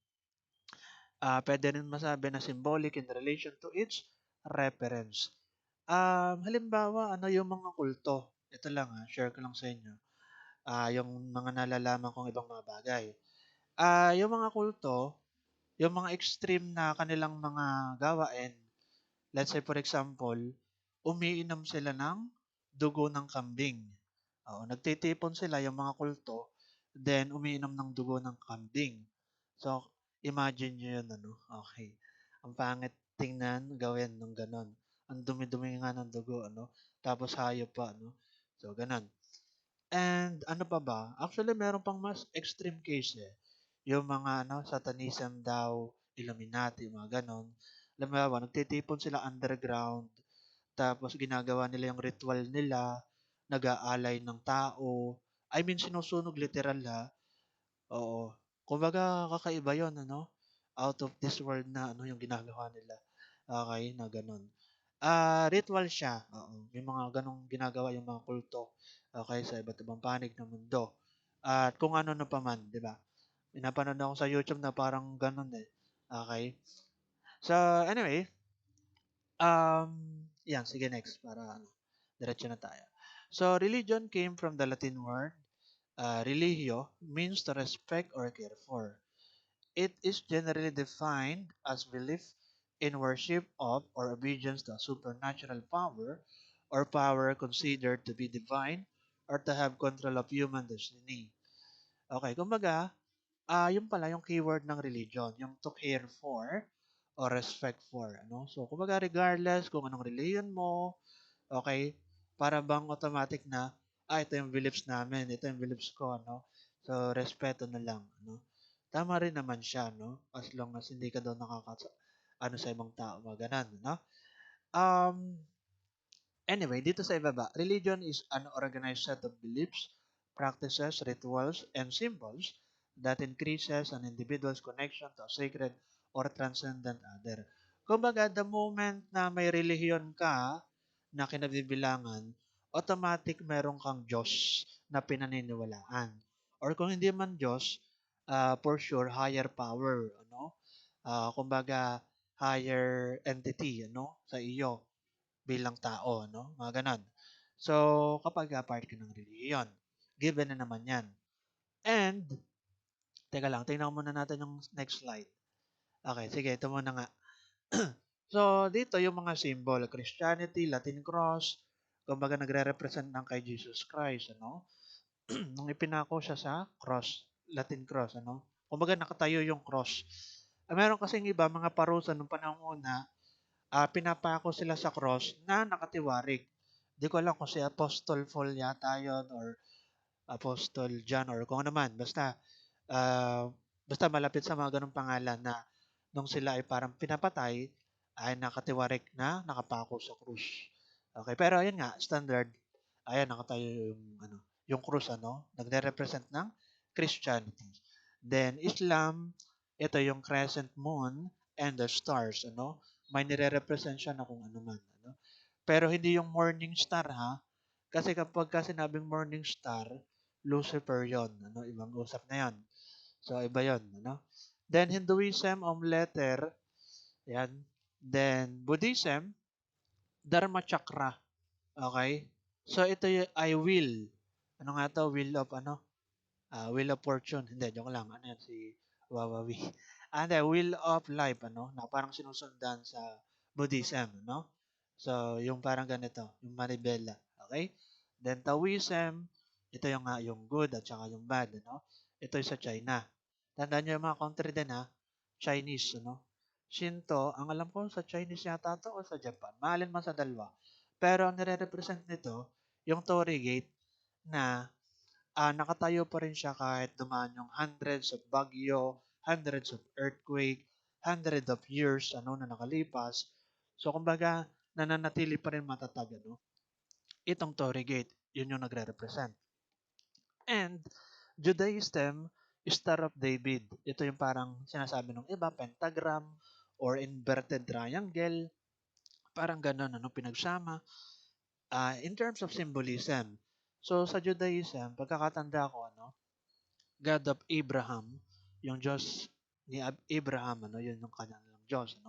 Pwede rin masabi na symbolic in relation to its reference. Halimbawa, ano yung mga kulto? Ito lang share ko lang sa inyo. Yung mga nalalaman kong ibang mga bagay. Yung mga kulto, yung mga extreme na kanilang mga gawain, let's say for example, umiinom sila ng dugo ng kambing. Oo, nagtitipon sila yung mga kulto, then umiinom ng dugo ng kambing. So, imagine nyo yun, ano? Okay. Ang pangit tingnan, gawin ng ganon. Ang dumi-dumi nga ng dugo, ano? Tapos hayop pa, ano? So, ganon. And ano pa ba? Actually, meron pang mas extreme case eh. Yung mga ano, satanism daw, Illuminati, mga ganon. Alam mo ba, nagtitipon sila underground, tapos ginagawa nila yung ritual nila, nag-aalay ng tao. I mean, sinusunog literal ha. Oo. Kumbaga, kakaiba yon ano? Out of this world na ano yung ginagawa nila. Okay, na ganun. Ritual siya. Oo. May mga ganong ginagawa yung mga kulto. Okay, sa iba't ibang panig ng mundo. At kung ano na pa man, di ba? Pinapanood ako sa YouTube na parang ganun eh. Okay? So, anyway, yan, sige next para ano, diretso na tayo. So, religion came from the Latin word religio, means to respect or care for. It is generally defined as belief in worship of or obedience to a supernatural power or power considered to be divine or to have control of human destiny. Okay, kumbaga, yun pala yung keyword ng religion, yung to care for or respect for. Ano? So, kumbaga, regardless kung anong religion mo, okay, para bang automatic na, ito yung beliefs namin, ito yung beliefs ko, no? So, respeto na lang, no? Tama rin naman siya, no? As long as hindi ka daw ano sa ibang tao, mga ganun, no? Um, Anyway, dito sa ibaba, religion is an organized set of beliefs, practices, rituals, and symbols that increases an individual's connection to a sacred or transcendent other. Kumbaga, the moment na may relihiyon ka na kinabibilangan, automatic meron kang Diyos na pinaniniwalaan. Or kung hindi man Diyos, for sure, higher power, ano? Kumbaga, higher entity, ano? Sa iyo bilang tao, no? Mga ganon. So, kapag part ka ng religion, given na naman yan. And, teka lang, tingnan muna natin yung next slide. Okay, sige, ito muna nga. So, dito yung mga symbol, Christianity, Latin cross, kumbaga nagre-represent ng kay Jesus Christ, ano? Nung ipinako siya sa cross, Latin cross, ano? Kumbaga nakatayo yung cross. Meron kasing iba, mga parusa nung panahon una, pinapako sila sa cross na nakatiwarik. Di ko alam kung si Apostle Paul yata yun or Apostle John or kung ano man. Basta malapit sa mga ganong pangalan na nung sila ay parang pinapatay, ay nakatiwarik na nakapako sa krus. Okay, pero ayun nga, standard, ayan, nakatayo yung krus, ano, nagre-represent ng Christianity. Then, Islam, ito yung crescent moon and the stars, ano, may nire-represent siya na kung ano man, ano. Pero hindi yung morning star, ha, kasi kapag ka sinabing morning star, Lucifer yon, ano, ibang usap na yon. So, iba yon, ano. Then, Hinduism, letter, yan. Then, Buddhism, Dharma Chakra. Okay? So, ito ay will. Ano nga to? Will of ano? Wheel of Fortune. Hindi, joke lang. Ano yan? Si Wawawi. Hindi, Wheel of Life, ano? Na parang sinusundan sa Buddhism, no? So, yung parang ganito. Yung Manibela. Okay? Then, Taoism, ito yung good at saka yung bad, ano? Ito yung sa China. Tandaan nyo yung mga country din, ha? Chinese, ano? Shinto, ang alam ko sa Chinese yata to o sa Japan. Mahalin man sa dalawa. Pero ang nire-represent nito, yung Torii Gate na nakatayo pa rin siya kahit dumaan yung hundreds of bagyo, hundreds of earthquake, hundreds of years na nakalipas. So, kumbaga, nananatili pa rin matatag, ano? Itong Torii Gate, yun yung nagre-represent. And, Judaism, Star of David. Ito yung parang sinasabi ng iba, pentagram, or inverted triangle, parang ganun, pinagsama. In terms of symbolism, so sa Judaism, pagkakatanda ko, God of Abraham, yung Diyos ni Abraham, yun yung kanyang Diyos,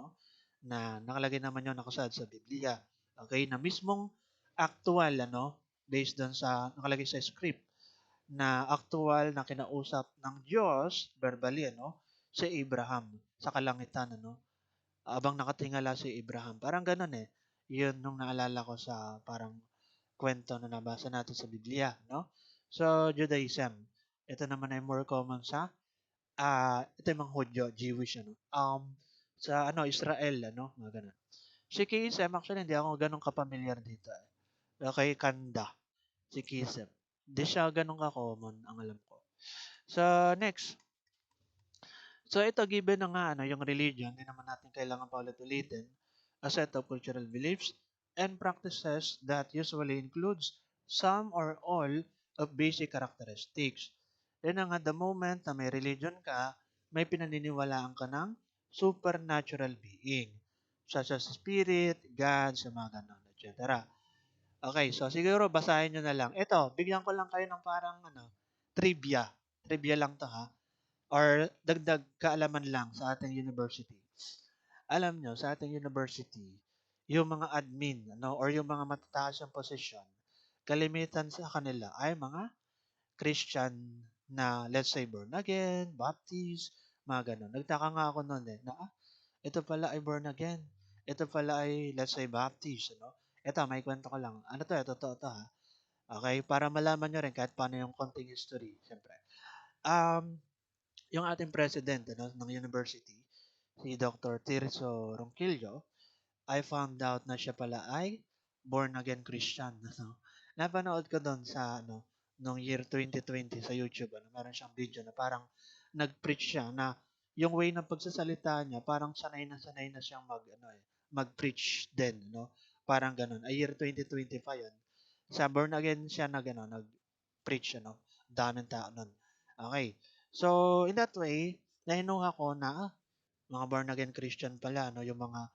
na nakalagay naman yun nakasaad sa Biblia. Okay, na mismong actual, based doon sa, nakalagay sa script, na actual na kinausap ng Diyos, verbally, si Abraham sa kalangitan, ano? Abang nakatingala si Abraham. Parang ganun eh. Yun nung naalala ko sa parang kwento na nabasa natin sa Biblia, no? So, Judaism. Ito naman ay more common sa ito yung mga Hudyo, Jewish, ano? Sa ano, Israel, ano? Mga ganun. Sikhism, actually, hindi ako ganun kapamilyar dito. Eh. Okay, Kanda. Sikhism. Hindi siya ganun ka-common, ang alam ko. So, next. So, ito, given na nga, ano, yung religion, hindi naman natin kailangan pa ulit-ulitin, a set of cultural beliefs and practices that usually includes some or all of basic characteristics. Then nga, the moment na may religion ka, may pinaniniwalaan ka ng supernatural being, such as spirit, God, sa mga ganon, etc. Okay, so siguro basahin nyo na lang. Ito, bigyan ko lang kayo ng parang ano, trivia. Trivia lang to ha. Or dagdag kaalaman lang sa ating university. Alam nyo, sa ating university, yung mga admin, ano, or yung mga matataas ang posisyon, kalimitan sa kanila ay mga Christian na, let's say, born again, Baptist, mga ganun. Nagtaka nga ako noon eh, na ito pala ay born again. Ito pala ay, let's say, Baptist, ano? Ito, may kwento ko lang. Ano to, totoo to ha. Okay, para malaman nyo rin kahit paano yung konting history, siyempre. Um, yung ating president ano, ng university, si Dr. Tirso Ronquillo, I found out na siya pala ay born again Christian. Ano? Napanood ko doon sa ano, noong year 2020 sa YouTube. Ano, meron siyang video na parang nag-preach siya na yung way ng pagsasalita niya, parang sanay na siyang ano mag-preach din, no? Parang ganun. Ay year 2025 yun. Sa born again siya nag-preach, ano? Daming tao nun. Okay. So, in that way, nahinuha ko na mga born again Christian pala, no? Yung mga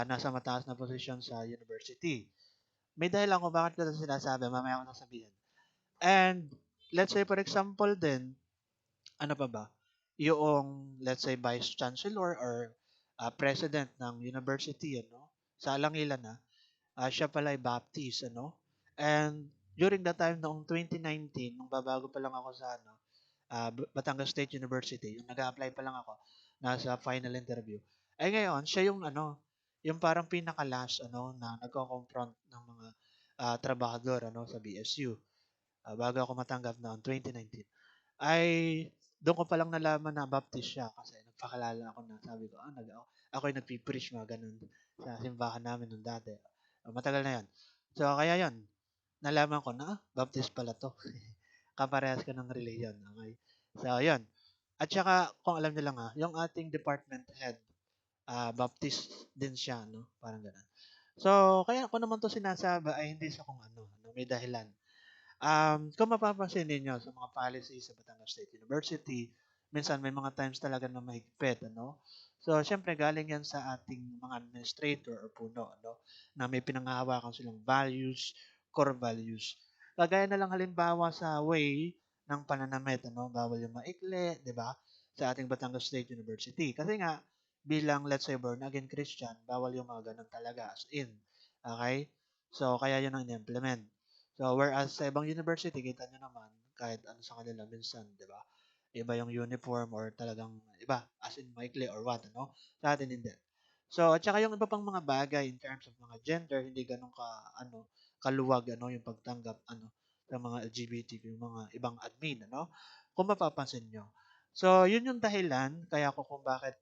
nasa mataas na posisyon sa university. May dahilan kung bakit ko ito sinasabi, mamaya ko sasabihin. And, let's say, for example din, ano pa ba? Yung, let's say, vice chancellor or president ng university, ano? Sa Alangilan na, siya pala ay Baptist, ano? And, during that time, noong 2019, nung babago pa lang ako sa, ano, Batangas State University, yung nag-apply pa lang ako, nasa final interview. Ay ngayon, siya yung ano, yung parang pinaka-last ano na nagko-confront ng mga trabahador ano sa BSU bago ako matanggap noong 2019. Ay doon ko pa lang nalaman na Baptist siya kasi nagpakalala ako na sabi ko, ako yung nagpipreach mga ganun sa simbahan namin nung dati. Matagal na yan. So kaya yon nalaman ko na Baptist pala to. Kaparehas ka ng religion. Okay? So, yun. At saka, kung alam niyo lang yung ating department head, Baptist din siya, no? Parang ganun. So, kaya ko naman to sinasabi ay hindi sa kung ano, may dahilan. Kung mapapansin ninyo sa mga policies sa Batangas State University, minsan may mga times talaga na mahigpit, ano? So, syempre, galing yan sa ating mga administrator or puno, ano? Na may pinanghahawakan silang values, core values. Kagaya na lang halimbawa sa way ng pananamit, ano? Bawal yung maikli, di ba? Sa ating Batangas State University. Kasi nga, bilang, let's say, born again Christian, bawal yung mga ganun talaga as in. Okay? So, kaya yun ang in-implement. So, whereas sa ibang university, kita nyo naman, kahit ano sa kanila minsan, di ba? Iba yung uniform or talagang iba, as in maikli or what, ano? Sa atin hindi. So, at saka yung iba pang mga bagay in terms of mga gender, hindi ganun kaluwag, ano, yung pagtanggap, ano, sa mga LGBTQ, yung mga ibang admin, ano? Kung mapapansin nyo. So, yun yung dahilan, kaya ko kung bakit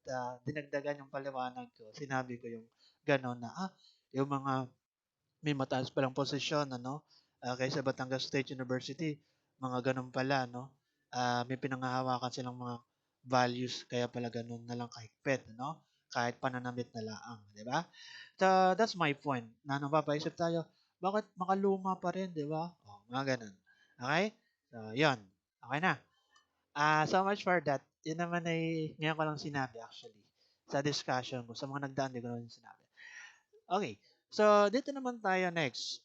dinagdagan yung paliwanag ko, sinabi ko yung gano'n na, yung mga may mataas palang posisyon, ano, kaysa Batangas State University, mga ganun pala, no? May pinanghahawakan silang mga values, kaya pala ganun na lang kahigpit, no? Kahit pananamit na laang, di ba? So, that's my point. Na napapaisip tayo, bakit makaluma pa rin, di ba? Mga ganun. Okay? So, yun. Okay na. So much for that. Yun naman ay, ngayon ko lang sinabi actually, sa discussion ko, sa mga nagdaan, di ko lang sinabi. Okay. So, dito naman tayo next.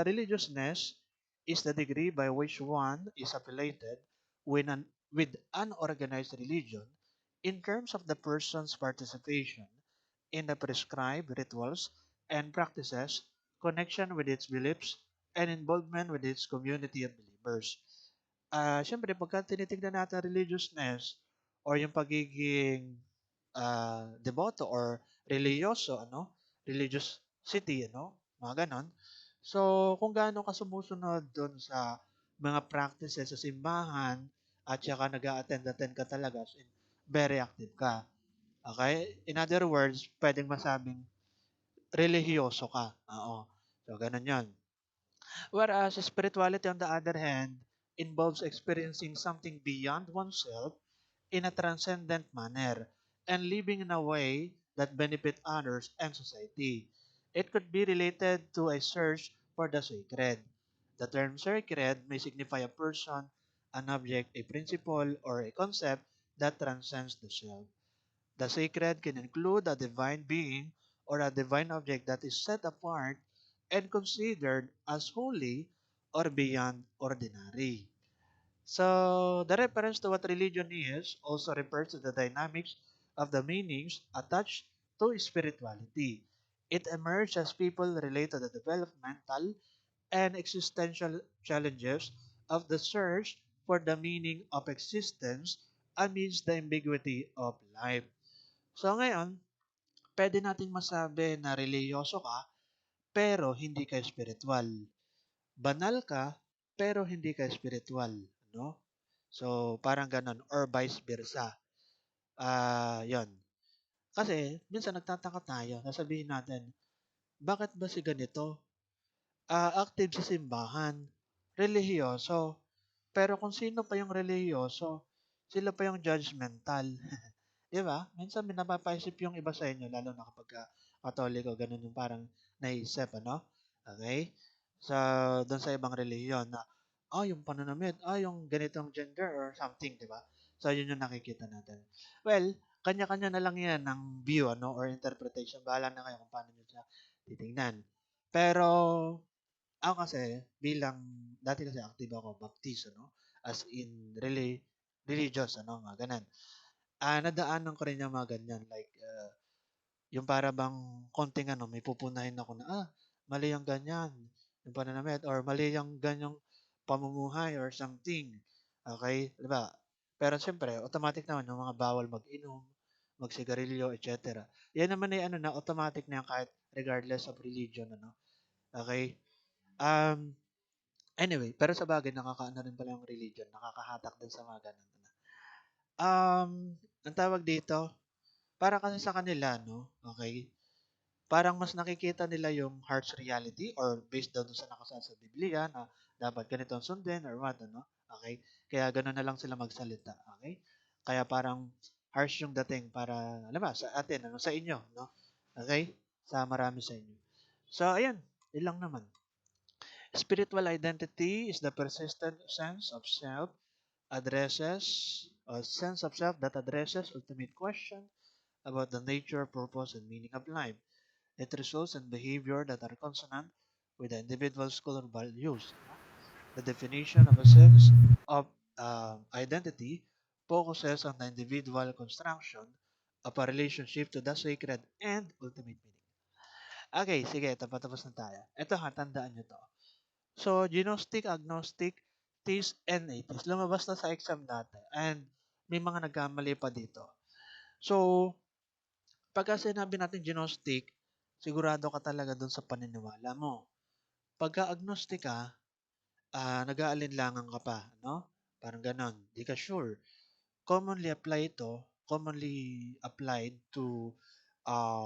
Religiousness is the degree by which one is affiliated with an organized religion in terms of the person's participation in the prescribed rituals and practices, connection with its beliefs, and involvement with its community of believers. Siyempre, pagka tinitignan natin religiousness or yung pagiging deboto or religyoso, religiosity, mga ganon. So, kung gaano ka sumusunod doon sa mga practices sa simbahan at saka nag-a-attend ka talaga, as in, very active ka. Okay? In other words, pwedeng masabing religyoso ka. Oo. So, ganun yon. Whereas spirituality, on the other hand, involves experiencing something beyond oneself in a transcendent manner and living in a way that benefit others and society. It could be related to a search for the sacred. The term sacred may signify a person, an object, a principle, or a concept that transcends the self. The sacred can include a divine being or a divine object that is set apart and considered as holy or beyond ordinary. So, the reference to what religion is also refers to the dynamics of the meanings attached to spirituality. It emerged as people relate to the developmental and existential challenges of the search for the meaning of existence amidst the ambiguity of life. So ngayon, pwede nating masabi na reliyoso ka pero hindi ka spiritual. Banal ka pero hindi ka spiritual, no? So parang ganun or vice versa. 'Yon. Kasi minsan nagtataka tayo, sasabihin natin, bakit ba si ganito? Active sa simbahan, relihiyoso. Pero kung sino pa yung relihiyoso, sila pa yung judgmental. 'Di ba? Minsan may napapaisip yung iba sa inyo lalo na kapagka Katoliko, gano'n yung parang naisip, ano? Okay? Sa do'n sa ibang relihiyon na, yung pananamit, yung ganitong gender or something, 'di ba? So, yun yung nakikita natin. Well, kanya-kanya na lang 'yan ng view, or interpretation. Bahala na kayo kung paano niyo siya titingnan. Pero ako kasi bilang dati kasi active ako baptist, as in religious, mga gano'n. Nadaanan ko rin yung mga ganyan like, yung para bang konting may pupunahin ako na, mali ang ganyan, yung pananamit or mali yung ganyang pamumuhay or something. Okay, 'di ba? Pero siyempre automatic naman yung mga bawal mag-inom, magsigarilyo, etc. Yan naman ay automatic na yan kahit regardless of religion, Okay? Um, Anyway, pero sa bagay nakakaano rin pala yung religion, nakakahatak din sa mga ganun, ang tawag dito, para kasi sa kanila, okay, parang mas nakikita nila yung harsh reality or based daw dun sa nakasaad sa Biblia na dapat ganito ang sundin or what, okay? Kaya gano'n na lang sila magsalita, okay? Kaya parang harsh yung dating para, alam mo, sa atin, sa inyo, Okay? Sa marami sa inyo. So, ayan, ilang naman. Spiritual identity is the persistent sense of self that addresses ultimate question about the nature, purpose, and meaning of life. It results in behavior that are consonant with the individual's core values. The definition of a sense of identity focuses on the individual construction of a relationship to the sacred and ultimate meaning. Okay, sige, tapos na tayo. Ito ha, tandaan nyo to. So, gnostic, agnostic, theist, and atheist. Lumabas na sa exam natin. And may mga nagkamali pa dito. So, pagka sinabi natin gnostic, sigurado ka talaga dun sa paniniwala mo. Pagka agnostic ka, nag-aalinlangan ka pa, no? Parang ganon. Di ka sure. Commonly applied to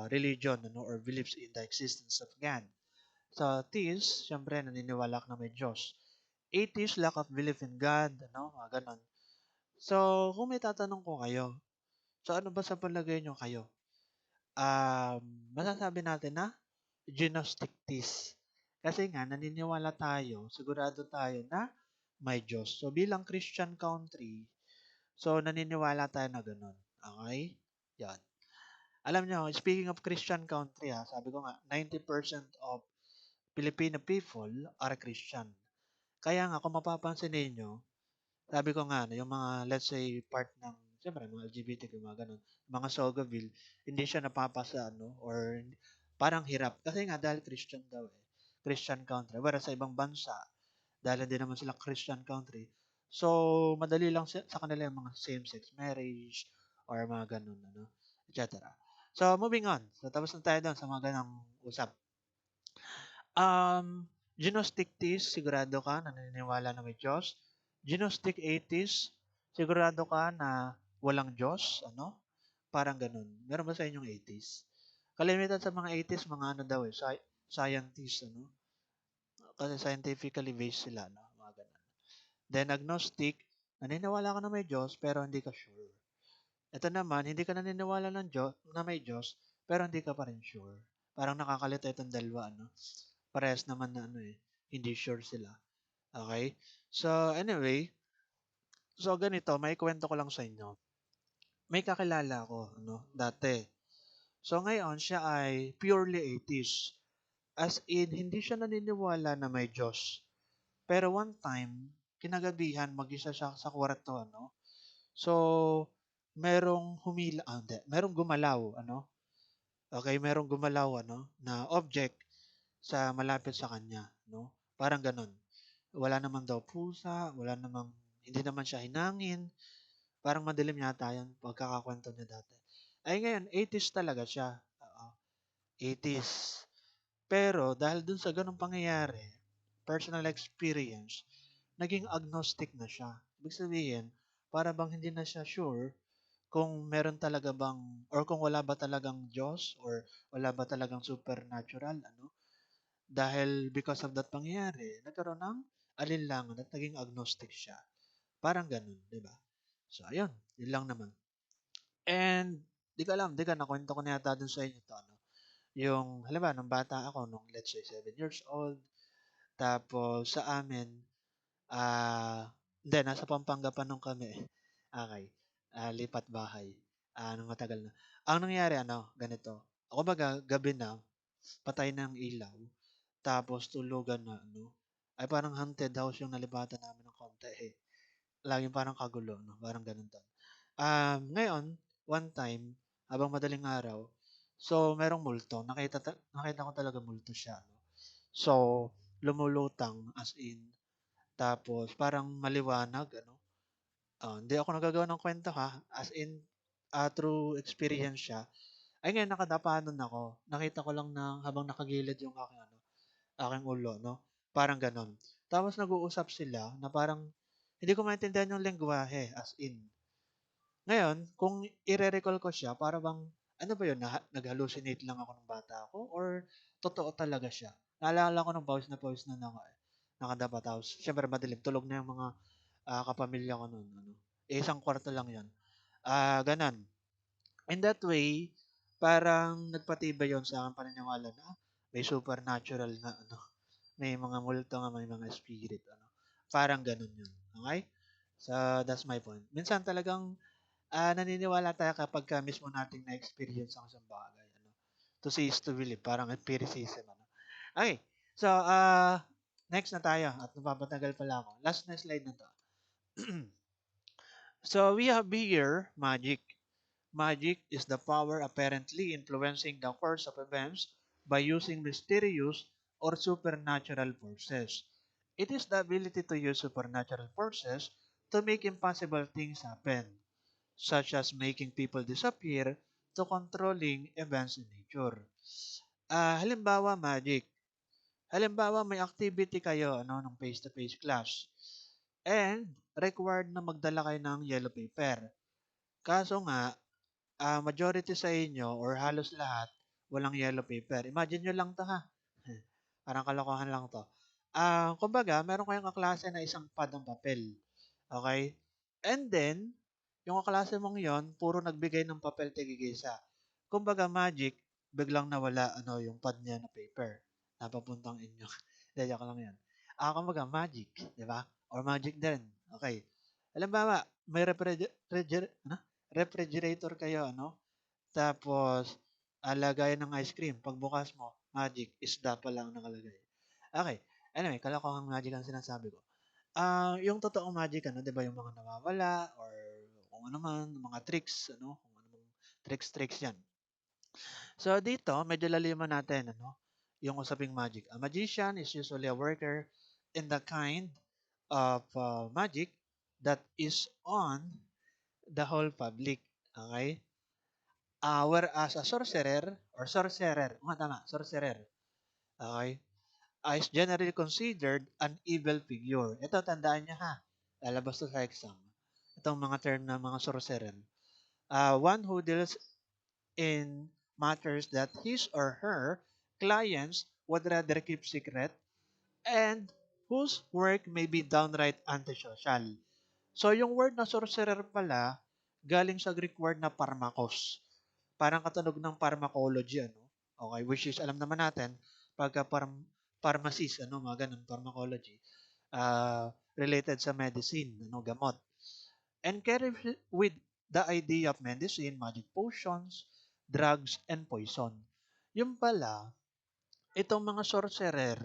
religion, or beliefs in the existence of God. Sa theist, syempre naniniwala ka na may Diyos. Atheist, lack of belief in God, mga ganon. So, kung may tatanong ko kayo, so ano ba sa palagay nyo kayo? Masasabi natin na gnostic theist. Kasi nga, naniniwala tayo, sigurado tayo na may Diyos. So, bilang Christian country, so naniniwala tayo na ganun. Okay? Yan. Alam nyo, speaking of Christian country, sabi ko nga, 90% of Filipino people are Christian. Kaya nga, kung mapapansin ninyo, sabi ko nga, yung mga, let's say, part ng, siyempre, mga LGBTQ, mga ganun, mga Sogaville, hindi siya napapasa, or parang hirap. Kasi nga, dahil Christian daw Christian country. Whereas sa ibang bansa, dahil hindi naman sila Christian country, So, madali lang sa kanila yung mga same-sex marriage or mga ganun, ano, etc. So, moving on. So, tapos na tayo doon sa mga ganang usap. Gnostic theists, sigurado ka na naniniwala na may Diyos. Gnostic atheists, sigurado ka na walang Diyos, ano? Parang ganun. Meron ba sa inyong atheists? Kalimitan sa mga atheists, mga ano daw eh, scientists, ano? Kasi scientifically based sila, no? Mga ganun. Then agnostic, naniniwala ka na may Diyos pero hindi ka sure. Ito naman, hindi ka naniniwala ng Diyos, na may Diyos pero hindi ka pa rin sure. Parang nakakalito itong dalawa, ano? Parehas naman na ano eh, hindi sure sila. Okay? So, anyway, so ganito, may kwento ko lang sa inyo. May kakilala ko, ano, dati. So, ngayon, siya ay purely atheist. As in, hindi siya naniniwala na may Diyos. Pero one time, kinagabihan, mag-isa siya sa kwarto, ano? So, merong gumalaw, ano? Okay, merong gumalaw, ano, na object sa malapit sa kanya, no? Parang ganun. Wala naman daw pusa, hindi naman siya hinangin. Parang madilim yata yun, pagkakakwento niya dati. Ay ngayon, 80s talaga siya. Oo, 80s. Pero dahil dun sa ganung pangyayari, personal experience, naging agnostic na siya. Ibig sabihin, para bang hindi na siya sure kung meron talaga bang, or kung wala ba talagang Diyos, or wala ba talagang supernatural, ano? Dahil because of that pangyayari, nagkaroon ng alinlangan at naging agnostic siya. Parang ganun, di ba? So, ayun. Yun lang naman. And, di ka, nakwento ko na yata dun sa inyo to, ano? Yung, halimbawa, nung bata ako, nung let's say 7 years old, tapos sa amin, hindi, nasa Pampanga pa nung kami. Okay. Lipat bahay. Nung matagal na. Ang nangyari, ano, ganito. Ako baga, gabi na, patay na ang ilaw, tapos tulugan na, ano, ay parang haunted house yung nalipatan namin ng konti eh. Laging parang kagulo, no? Parang ganun to. Ngayon, one time, habang madaling araw, so merong multo. Nakita ko talaga multo siya. No? So, lumulutang as in, tapos parang maliwanag, ano. Hindi ako nagagawa ng kwento ha. As in, through experience siya. Ay ngayon, nakadapanan ako. Nakita ko lang na habang nakagilid yung aking ulo, no? Parang ganon. Tapos nag-uusap sila na parang hindi ko maintindihan yung lengguwahe, as in. Ngayon, kung ire-recall ko siya, para bang, ano ba yun, nag-hallucinate lang ako ng bata ako, or totoo talaga siya? Naalala ko ng pawis na ako eh. Nakadapat tapos, syempre madilim, tulog na yung mga kapamilya ko noon. Ano. Isang kwarto lang yun. Ganon. In that way, parang nagpatibay yon sa aking paniniwala na may supernatural na ano, may mga multo nga, may mga spirit, ano. Parang ganun yun. Okay? So, that's my point. Minsan talagang naniniwala tayo kapag mismo nating na-experience ang isang bagay. Ano? To see is to believe. Parang empiricism. Ano? Okay. So, next na tayo. At napapatagal pala ako. Last na slide na to. So, we have here magic. Magic is the power apparently influencing the course of events by using mysterious or supernatural forces. It is the ability to use supernatural forces to make impossible things happen, such as making people disappear to controlling events in nature. Halimbawa, magic. Halimbawa, may activity kayo ng face-to-face class and required na magdala kayo ng yellow paper. Kaso nga, majority sa inyo or halos lahat, walang yellow paper. Imagine nyo lang to ha. Parang kalokohan lang to. Kumbaga, meron kayong kaklase na isang pad ng papel. Okay? And then, yung kaklase mong yon puro nagbigay ng papel tigigisa. Kumbaga, magic, biglang nawala yung pad niya na paper. Napapuntang inyo. Hindi, joke lang yan. Kumbaga, magic. Di ba? Or magic din. Okay. Halimbawa, may refrigerator kayo, tapos, lagayan ng ice cream. Pagbukas mo, magic, isda pa lang nakalagay. Okay. Anyway, kalokohang magic ang sinasabi ko. Yung totoong magic, 'di ba, yung mga nawawala or kung ano man, mga tricks, kung ano mang tricks 'yan. So dito, medyo laliman natin, yung usaping magic. A magician is usually a worker in the kind of magic that is on the whole public. Okay? Whereas a sorcerer or sorcerer, tama, sorcerer, okay, is generally considered an evil figure. Ito, tandaan nyo ha. Lalabas to sa exam. Itong mga term ng mga sorcerer. One who deals in matters that his or her clients would rather keep secret and whose work may be downright antisocial. So, yung word na sorcerer pala, galing sa Greek word na pharmakos. Parang katunog ng pharmacology, ano? Okay, which is, alam naman natin, pagka pharmacist, ano, mga ganun, pharmacology, related sa medicine, ano, gamot. And carry with the idea of medicine, magic potions, drugs, and poison. Yung pala, itong mga sorcerer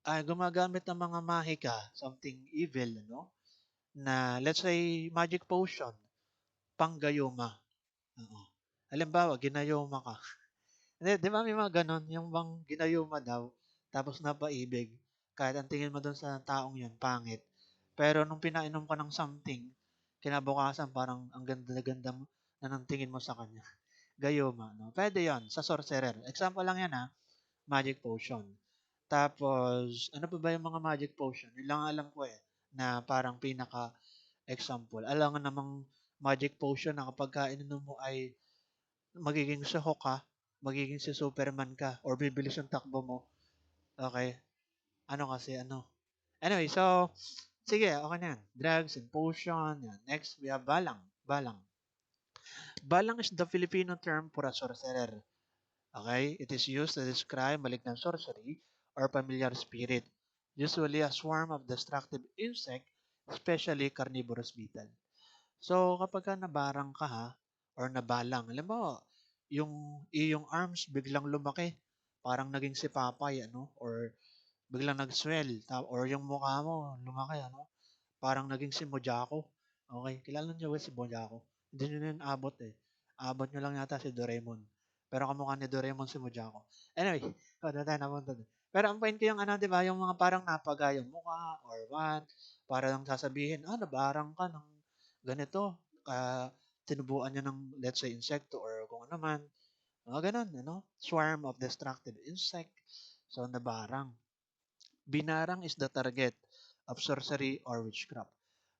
ay gumagamit ng mga mahika, something evil, no? Na, let's say, magic potion, panggayuma. Oo. Halimbawa, ginayuma ka. Hindi, di ba may mga ganon, yung bang ginayuma daw, tapos napaibig, kahit ang tingin mo doon sa taong yun, pangit. Pero nung pinainom ka ng something, kinabukasan parang ang ganda-ganda mo na ng tingin mo sa kanya. Gayuma, no? Pwede yon sa sorcerer. Example lang yan, ha? Magic potion. Tapos, ano pa ba yung mga magic potion? Yun lang alam ko eh, na parang pinaka-example. Alam nga namang magic potion na kapag kainom mo ay magiging si Hulk ka, magiging si Superman ka, or bibilis yung takbo mo. Okay? Ano kasi, ano? Anyway, so, sige, okay na yan. Drugs and potion. Yan. Next, we have balang. Balang. Balang is the Filipino term for a sorcerer. Okay? It is used to describe malignant sorcery or familiar spirit. Usually a swarm of destructive insect, especially carnivorous beetle. So, kapag ka nabarang ka ha, or nabalang, alam mo, yung iyong arms biglang lumaki, parang naging si Papay, ano, or biglang nag-swell, or yung mukha mo lumaki, ano, parang naging si Mojako. Okay, kilala niyo ba si Mojako? Hindi niyo na yun abot eh. Abot niyo lang yata si Doraemon. Pero kamukha ni Doraemon si Mojako. Anyway, na tayo napunta dun. Pero ang point ko yung ano, di ba, yung mga parang napaga yung mukha or what, para lang sasabihin, nabarang ka ng ganito, tinubuan niya ng, let's say, insekto or kung ano man. Mga ganun, ano? Swarm of destructive insect. So, nabarang. Binarang is the target of sorcery or witchcraft.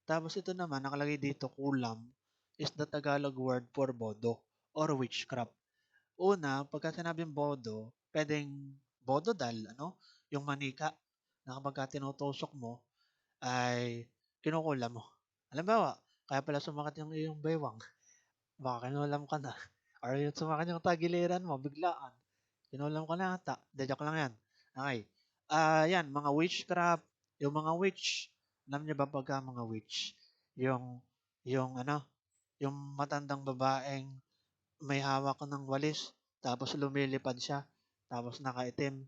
Tapos ito naman, nakalagay dito, kulam, is the Tagalog word for bodo or witchcraft. Una, pagka sinabing bodo, pwedeng bodo dal, ano? Yung manika na kapag tinutusok mo, ay kinukulam mo. Halimbawa, kaya pala sumakat yung iyong baywang. Baka kinulam ka na. Or yung sumakat yung tagiliran mo, biglaan. Kinulam ka na ata. De, joke lang yan. Okay. Yan, mga witchcraft, yung mga witch, alam niyo ba pagka mga witch? Yung ano, yung matandang babaeng may hawak ng walis, tapos lumilipad siya, tapos nakaitim.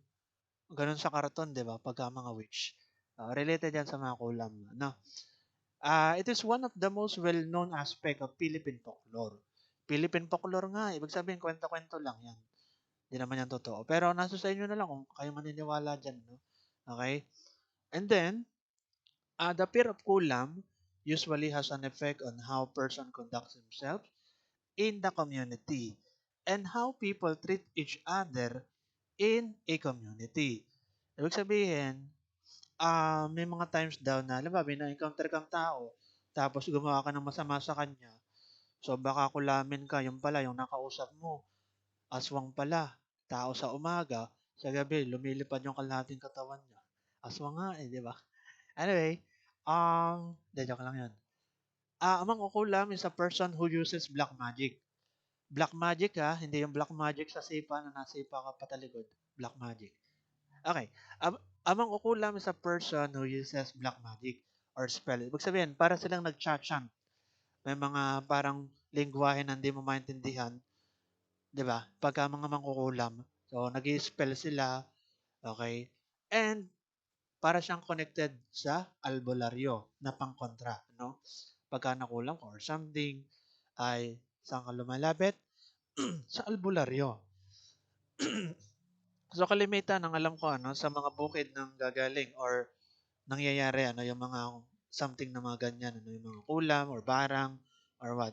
Ganun sa karton, di ba? Pagka mga witch. Related yan sa mga kulam. No? It is one of the most well-known aspect of Philippine folklore. Philippine folklore nga, ibig sabihin, kwento-kwento lang yan. Hindi naman yan totoo. Pero nasa sa inyo na lang kung kayo maniniwala dyan. No? Okay? And then, the fear of kulam usually has an effect on how person conducts himself in the community and how people treat each other in a community. Ibig sabihin, may mga times daw na, alam ba, may na-encounter kang tao, tapos gumawa ka ng masama sa kanya, so baka kulamin ka, yung pala, yung nakausap mo, aswang pala, tao sa umaga, sa gabi, lumilipad yung kalahating katawan niya. Aswang nga eh, di ba? Anyway, joke lang yun. Amang okulam is a person who uses black magic. Black magic ha, hindi yung black magic sa sipa na nasipa ka patalikod. Black magic. Okay. Amang okulam is a person who uses black magic or spell. Ibig sabihin, para silang nag-chant. May mga parang lingwahe na hindi mo maintindihan. Di ba? Pagka mga mangkukulam. So, nag-spell sila. Okay. And, para siyang connected sa albularyo na pangkontra. No? Pagka nakulam ko or something, ay saan ka lumalapit? Sa albularyo. So, kalimitan ang alam ko, ano, sa mga bukid ng gagaling or nangyayari, ano, yung mga something na mga ganyan, ano, yung mga kulam or barang or what.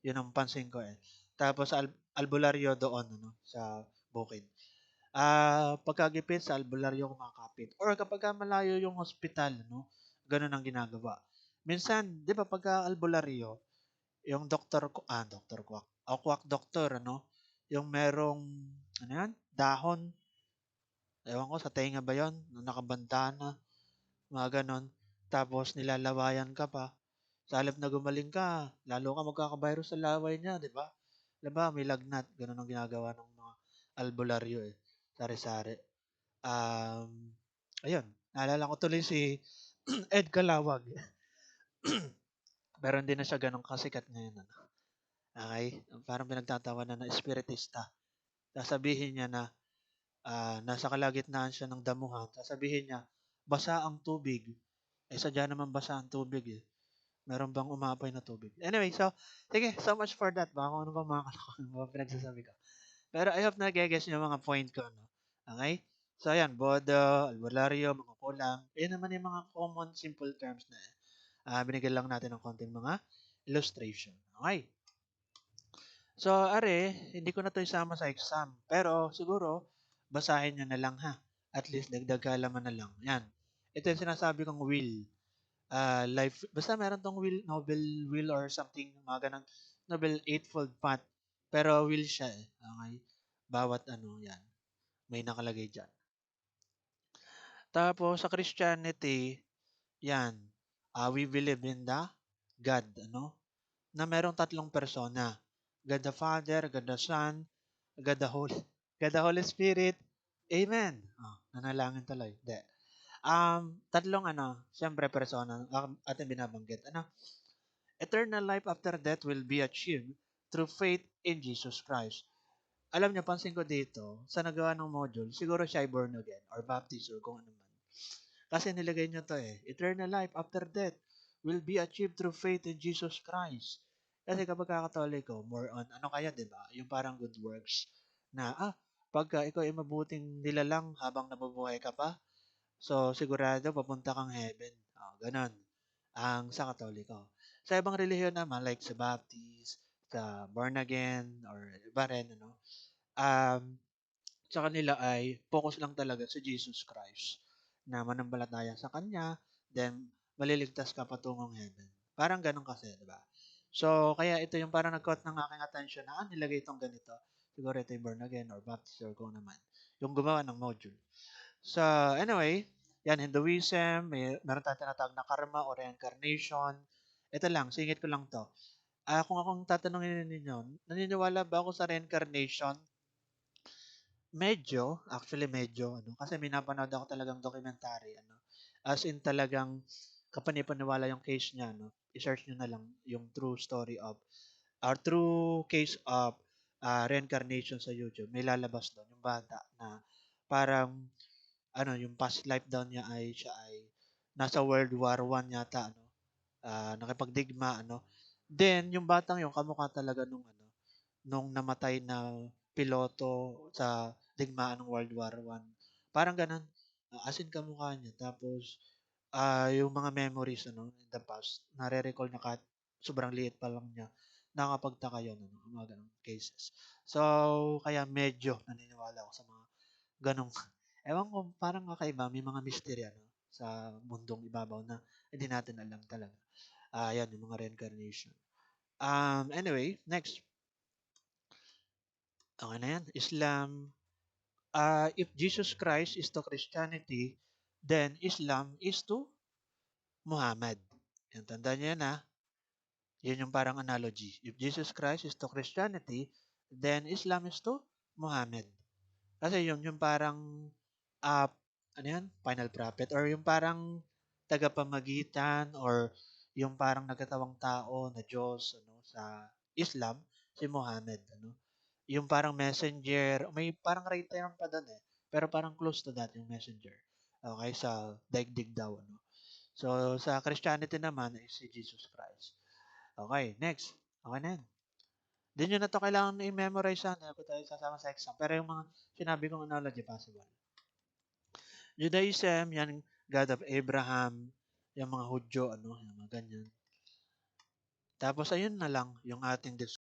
Yun ang pansin ko eh. Tapos albularyo doon, ano, sa bukid. Pagkagipit sa albularyo kumakapit. Or kapag malayo yung hospital, no? Ganun ang ginagawa. Minsan, 'di ba pagka albularyo, yung doktor kwak. O kwak doktor, ano? Yung merong ano yan? Dahon. Ewan ko sa tenga ba 'yon? Nakabanta na, mga ganon. Tapos nilalawayan ka pa. Sa halip na gumaling ka, lalo ka magkakavirus sa laway niya, 'di ba? 'Di ba? May lagnat, ganun ang ginagawa ng mga albularyo eh. Sari-sari. Um, ayun, naalala ko tuloy si Ed Calawag. Pero hindi na siya ganun kasikat ngayon. Ano? Okay? Parang pinagtatawanan na espiritista. Sasabihin niya na nasa kalagitnaan siya ng damuhan. Sasabihin niya, basa ang tubig. Eh, sadya naman basa ang tubig eh. Meron bang umapay na tubig? Anyway, so, sige, so much for that. Baka kung ano pa mga kalokohan, mga pinagsasabi ko. Pero I hope na-guess niyo mga point ko. No? Okay? So, ayan, bodo, albularyo, mga kulang. Ayan naman yung mga common simple terms na binigyan lang natin ng konting mga illustration. Okay? So, are, hindi ko na to isama sa exam. Pero, siguro, basahin nyo na lang ha. At least, dagdag kaalaman na lang. Yan. Ito yung sinasabi kong will. Life, basta meron tong will, noble will or something, mga ganang noble eightfold path. Pero will siya eh. Okay? Bawat ano, yan. May nakalagay dyan. Tapos, sa Christianity, yan. We believe in the God, ano? Na merong tatlong persona. God the Father, God the Son, God the Holy, God the Holy Spirit. Amen. Nanalangin tuloy. Hindi. Tatlong ano, siyempre persona ating binabanggit. Ano? Eternal life after death will be achieved through faith in Jesus Christ. Alam niyo, pansin ko dito, sa nagawa ng module, siguro siya ay born again or baptized or kung ano man. Kasi nilagay niyo to eh. Eternal life after death will be achieved through faith in Jesus Christ. Kasi kapag kakatoliko, more on, ano kaya, di ba? Yung parang good works na, pagka ikaw ay mabuting nilalang habang nabubuhay ka pa, so sigurado papunta kang heaven. Ganon. Ang sa katoliko. Sa ibang relihiyon naman, like sa Baptist, sa born again, or iba rin, ano, sa kanila ay focus lang talaga sa Jesus Christ na mananampalataya sa Kanya, then maliligtas ka patungong heaven. Parang ganun kasi, di ba? So, kaya ito yung parang nag-caught ng aking attention na, nilagay itong ganito. Siguro ito yung born again or baptist or kung naman. Yung gumawa ng module. So, anyway, yan, Hinduism, meron tayong tinatawag na karma or reincarnation. Ito lang, singit ko lang to. Kung akong tatanungin ninyo, naniniwala ba ako sa reincarnation? Medyo, ano, kasi may napanood ako talagang documentary, ano, as in talagang kapanipaniwala yung case niya, no, i-search nyo na lang yung true story of, or true case of reincarnation sa YouTube, may lalabas doon, yung bata na parang, ano, yung past life daw niya ay, siya ay, nasa World War One yata, ano, nakipagdigma, ano, then, yung batang yung kamukha talaga nung namatay na piloto sa digmaan ng World War One. Parang ganun. As in kamukha niya. Tapos, yung mga memories ano, in the past, nare-recall niya kahit sobrang liit pa lang niya. Nakakapagtaka yun, ano, mga ganong cases. So, kaya medyo naniniwala ako sa mga ganong, ewan ko, parang kakaiba, may mga mystery, ano, sa mundong ibabaw na hindi natin alam talaga. Yan, yung mga reincarnation. Anyway, next. Okay na yan. Islam. If Jesus Christ is to Christianity, then Islam is to Muhammad. Yan, tandaan niyo yan ha. Yan yung parang analogy. If Jesus Christ is to Christianity, then Islam is to Muhammad. Kasi yung parang, uh, ano yan? Final prophet or yung parang tagapamagitan or yung parang nagkatawang tao na Diyos ano, sa Islam, si Muhammad. Ano? Yung parang messenger, may parang right term pa doon eh. Pero parang close to that yung messenger. Okay, sa daigdig daw. Ano? So, sa Christianity naman is si Jesus Christ. Okay, next. Okay na yan. Di nyo na to kailangan i-memorize ha. Hindi ko tayo sasama sa exam. Pero yung mga sinabi kong analogy, possible. Judaism, yan, God of Abraham, yung mga Hudyo, ano, yung mga ganyan. Tapos ayun na lang yung ating